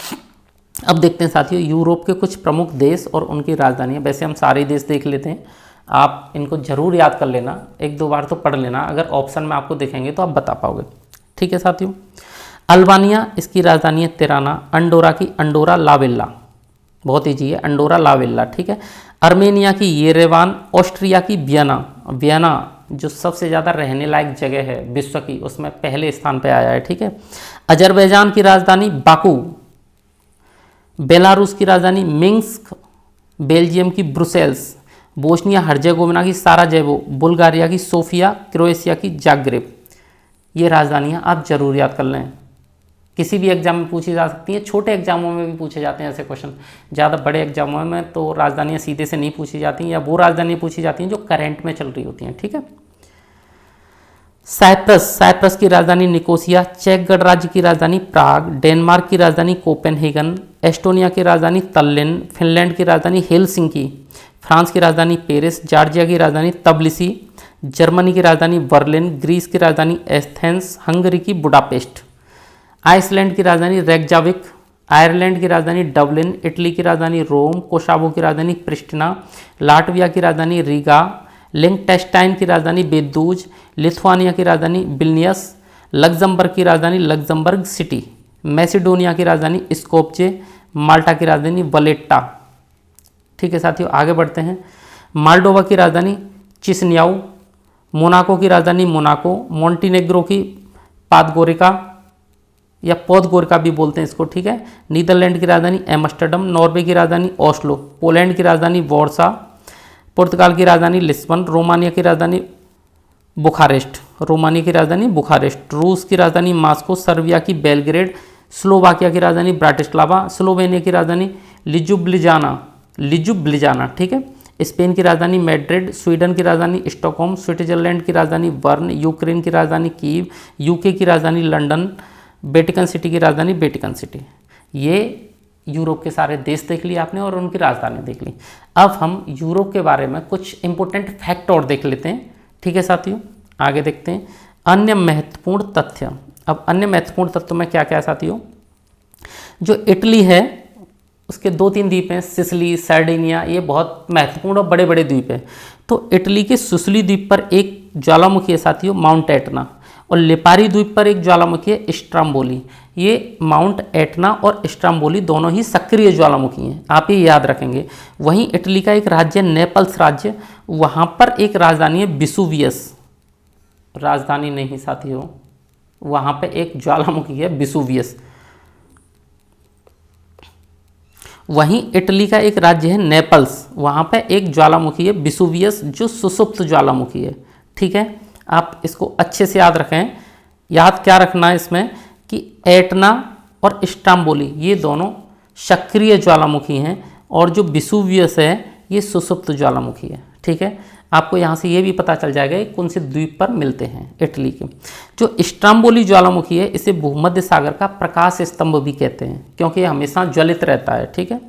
Speaker 1: अब देखते हैं साथियों यूरोप के कुछ प्रमुख देश और उनकी राजधानियाँ। वैसे हम सारे देश देख लेते हैं, आप इनको ज़रूर याद कर लेना, एक दो बार तो पढ़ लेना, अगर ऑप्शन में आपको दिखेंगे तो आप बता पाओगे। ठीक है साथियों। अल्बानिया, इसकी राजधानी है तिराना। अंडोरा की अंडोरा ला वेल्ला, बहुत ईजी है, अंडोरा ला वेल्ला। ठीक है। अर्मेनिया की येरेवान। ऑस्ट्रिया की वियना। वियना जो सबसे ज़्यादा रहने लायक जगह है विश्व की, उसमें पहले स्थान पे आया है। ठीक है। अजरबैजान की राजधानी बाकू। बेलारूस की राजधानी मिन्स्क। बेल्जियम की ब्रुसेल्स। बोस्निया हर्जेगोविना की साराजेवो। बुल्गारिया की सोफिया। क्रोएशिया की जाग्रेब। ये राजधानियाँ आप जरूर याद कर लें, किसी भी एग्जाम में पूछी जा सकती हैं, छोटे एग्जामों में भी पूछे जाते हैं ऐसे क्वेश्चन। ज़्यादा बड़े एग्जामों में तो राजधानियाँ सीधे से नहीं पूछी जाती, या वो राजधानियाँ पूछी जाती हैं जो करंट में चल रही होती हैं। ठीक है। साइप्रस। साइप्रस की राजधानी निकोसिया। चेक गणराज्य की राजधानी प्राग। डेनमार्क की राजधानी कोपेनहेगन। एस्टोनिया की राजधानी तल्लिन। फिनलैंड की राजधानी हेलसिंकी। फ्रांस की राजधानी पेरिस। जॉर्जिया की राजधानी तबिलिसी। जर्मनी की राजधानी बर्लिन। ग्रीस की राजधानी एथेंस। हंगरी की बुडापेस्ट। आइसलैंड की राजधानी रेकजाविक। आयरलैंड की राजधानी डबलिन। इटली की राजधानी रोम। कोसावो की राजधानी प्रिस्टिना। लाटविया की राजधानी रीगा। लिंकटेस्टाइन की राजधानी बेदूज। लिथुआनिया की राजधानी विल्नियस। लग्जमबर्ग की राजधानी लग्जमबर्ग सिटी। मैसिडोनिया की राजधानी स्कोप्जे। माल्टा की राजधानी वलेट्टा। ठीक है साथियों, आगे बढ़ते हैं। माल्डोवा की राजधानी चिसन्याउ। मोनाको की राजधानी मोनाको। मोंटीनेग्रो की पादगोरिका या पोदगोरिका भी बोलते हैं इसको। ठीक है। नीदरलैंड की राजधानी एम्स्टर्डम। नॉर्वे की राजधानी ओस्लो। पोलैंड की राजधानी वॉर्सा। पुर्तगाल की राजधानी लिस्बन। रोमानिया की राजधानी बुखारेस्ट। रोमानिया की राजधानी बुखारेस्ट। रूस की राजधानी मास्को। सर्बिया की बेलग्रेड। स्लोवाकिया की राजधानी ब्राटिस्लावा। स्लोवेनिया की राजधानी लिजुब्लिजाना। ठीक है। स्पेन की राजधानी मैड्रिड। स्वीडन की राजधानी स्टॉकहोम। स्विट्जरलैंड की राजधानी बर्न। यूक्रेन की राजधानी कीव। यूके की राजधानी लंदन। वेटिकन सिटी की राजधानी वेटिकन सिटी। ये यूरोप के सारे देश देख लिए आपने और उनकी राजधानी देख ली। अब हम यूरोप के बारे में कुछ इंपॉर्टेंट फैक्ट और देख लेते हैं। ठीक है साथियों, आगे देखते हैं अन्य महत्वपूर्ण तथ्य। अब अन्य महत्वपूर्ण तथ्यों में क्या क्या है साथियों, जो इटली है उसके 2-3 द्वीप हैं, सिसिली, सार्डिनिया, ये बहुत महत्वपूर्ण और बड़े बड़े द्वीप हैं। तो इटली के सिसिली द्वीप पर एक ज्वालामुखी है साथियों, माउंट एटना, और लिपारी द्वीप पर एक ज्वालामुखी है, स्ट्राम्बोली। ये माउंट एटना और स्ट्राम्बोली दोनों ही सक्रिय ज्वालामुखी हैं, आप ये याद रखेंगे। वहीं इटली का एक राज्य नेपल्स राज्य, वहाँ पर एक राजधानी है विसुवियस। राजधानी नहीं साथियों, वहाँ पे एक ज्वालामुखी है विसुवियस। वहीं इटली का एक राज्य है नेपल्स, वहाँ पे एक ज्वालामुखी है विसुवियस जो सुसुप्त ज्वालामुखी है। ठीक है, आप इसको अच्छे से याद रखें। याद क्या रखना है इसमें कि एटना और स्ट्राम्बोली ये दोनों सक्रिय ज्वालामुखी हैं और जो विसुवियस है ये सुसुप्त ज्वालामुखी है। ठीक है, आपको यहाँ से ये भी पता चल जाएगा कि कौन से द्वीप पर मिलते हैं इटली के। जो स्ट्राम्बोली ज्वालामुखी है इसे भूमध्य सागर का प्रकाश स्तंभ भी कहते हैं क्योंकि ये हमेशा ज्वलित रहता है। ठीक है,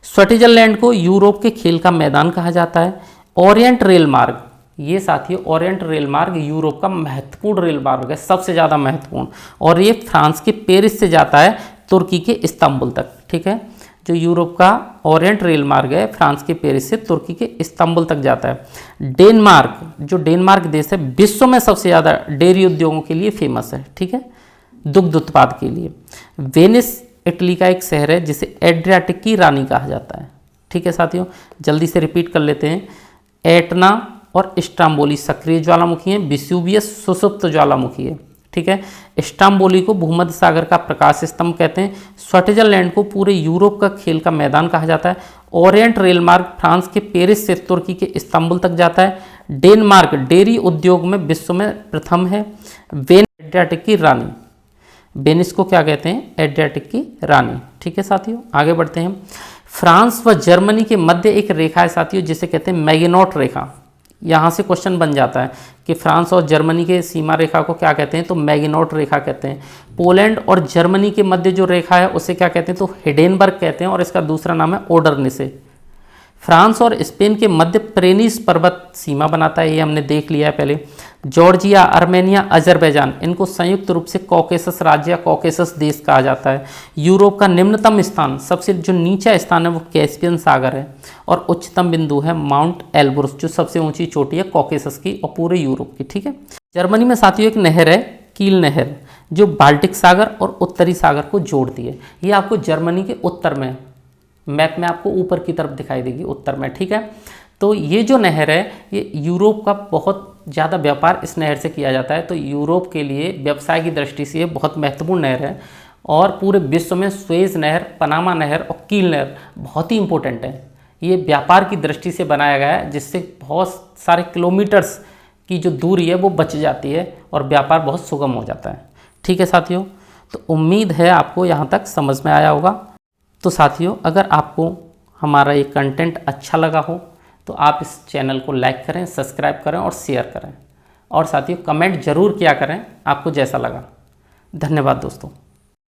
Speaker 1: स्विट्जरलैंड को यूरोप के खेल का मैदान कहा जाता है। ओरिएंट रेल मार्ग, ये साथियों ओरिएंट रेल मार्ग यूरोप का महत्वपूर्ण रेल मार्ग है, सबसे ज़्यादा महत्वपूर्ण, और ये फ्रांस के पेरिस से जाता है तुर्की के इस्तांबुल तक। ठीक है, जो यूरोप का ओरिएंट रेल मार्ग है फ्रांस के पेरिस से तुर्की के इस्तांबुल तक जाता है। डेनमार्क, जो डेनमार्क देश है विश्व में सबसे ज़्यादा डेयरी उद्योगों के लिए फेमस है। ठीक है, दुग्ध उत्पाद के लिए। वेनिस इटली का एक शहर है जिसे एड्रियाटिक की रानी कहा जाता है। ठीक है साथियों, जल्दी से रिपीट कर लेते हैं। एटना और स्ट्राम्बोली सक्रिय ज्वालामुखी है, विसुवियस सुसुप्त ज्वालामुखी है। ठीक है, स्ट्राम्बोली को भूमध्य सागर का प्रकाश स्तंभ कहते हैं। स्विट्जरलैंड को पूरे यूरोप का खेल का मैदान कहा जाता है। ओरिएंट रेल मार्ग फ्रांस के पेरिस से तुर्की के इस्तांबुल तक जाता है। डेनमार्क डेयरी उद्योग में विश्व में प्रथम है। वेनिस एड्रियाटिक की रानी, वेनिस को क्या कहते हैं, एड्रियाटिक की रानी। ठीक है साथियों, आगे बढ़ते हैं। फ्रांस व जर्मनी के मध्य एक रेखा है साथियों जिसे कहते हैं मैगिनॉट रेखा। यहाँ से क्वेश्चन बन जाता है कि फ्रांस और जर्मनी के सीमा रेखा को क्या कहते हैं, तो मैगिनॉट रेखा कहते हैं। पोलैंड और जर्मनी के मध्य जो रेखा है उसे क्या कहते हैं, तो हिडेनबर्ग कहते हैं, और इसका दूसरा नाम है ओडरनिसे। फ्रांस और स्पेन के मध्य प्रेनीस पर्वत सीमा बनाता है, ये हमने देख लिया है पहले। जॉर्जिया, आर्मेनिया, अजरबैजान, इनको संयुक्त रूप से कॉकेसस राज्य या कॉकेसस देश कहा जाता है। यूरोप का निम्नतम स्थान, सबसे जो नीचा स्थान है वो कैस्पियन सागर है, और उच्चतम बिंदु है माउंट एल्ब्रुस, जो सबसे ऊंची चोटी है कॉकेसस की और पूरे यूरोप की। ठीक है। जर्मनी में साथियों एक नहर है, कील नहर, जो बाल्टिक सागर और उत्तरी सागर को जोड़ती है। ये आपको जर्मनी के उत्तर में, मैप में आपको ऊपर की तरफ दिखाई देगी, उत्तर में। ठीक है। तो ये जो नहर है, ये यूरोप का बहुत ज़्यादा व्यापार इस नहर से किया जाता है, तो यूरोप के लिए व्यवसाय की दृष्टि से ये बहुत महत्वपूर्ण नहर है। और पूरे विश्व में सुएज नहर, पनामा नहर और कील नहर बहुत ही इंपॉर्टेंट है। ये व्यापार की दृष्टि से बनाया गया है, जिससे बहुत सारे किलोमीटर्स की जो दूरी है वो बच जाती है और व्यापार बहुत सुगम हो जाता है। ठीक है साथियों, तो उम्मीद है आपको यहाँ तक समझ में आया होगा। तो साथियों, अगर आपको हमारा ये कंटेंट अच्छा लगा हो तो आप इस चैनल को लाइक करें, सब्सक्राइब करें और शेयर करें, और साथियों कमेंट ज़रूर किया करें आपको जैसा लगा। धन्यवाद दोस्तों।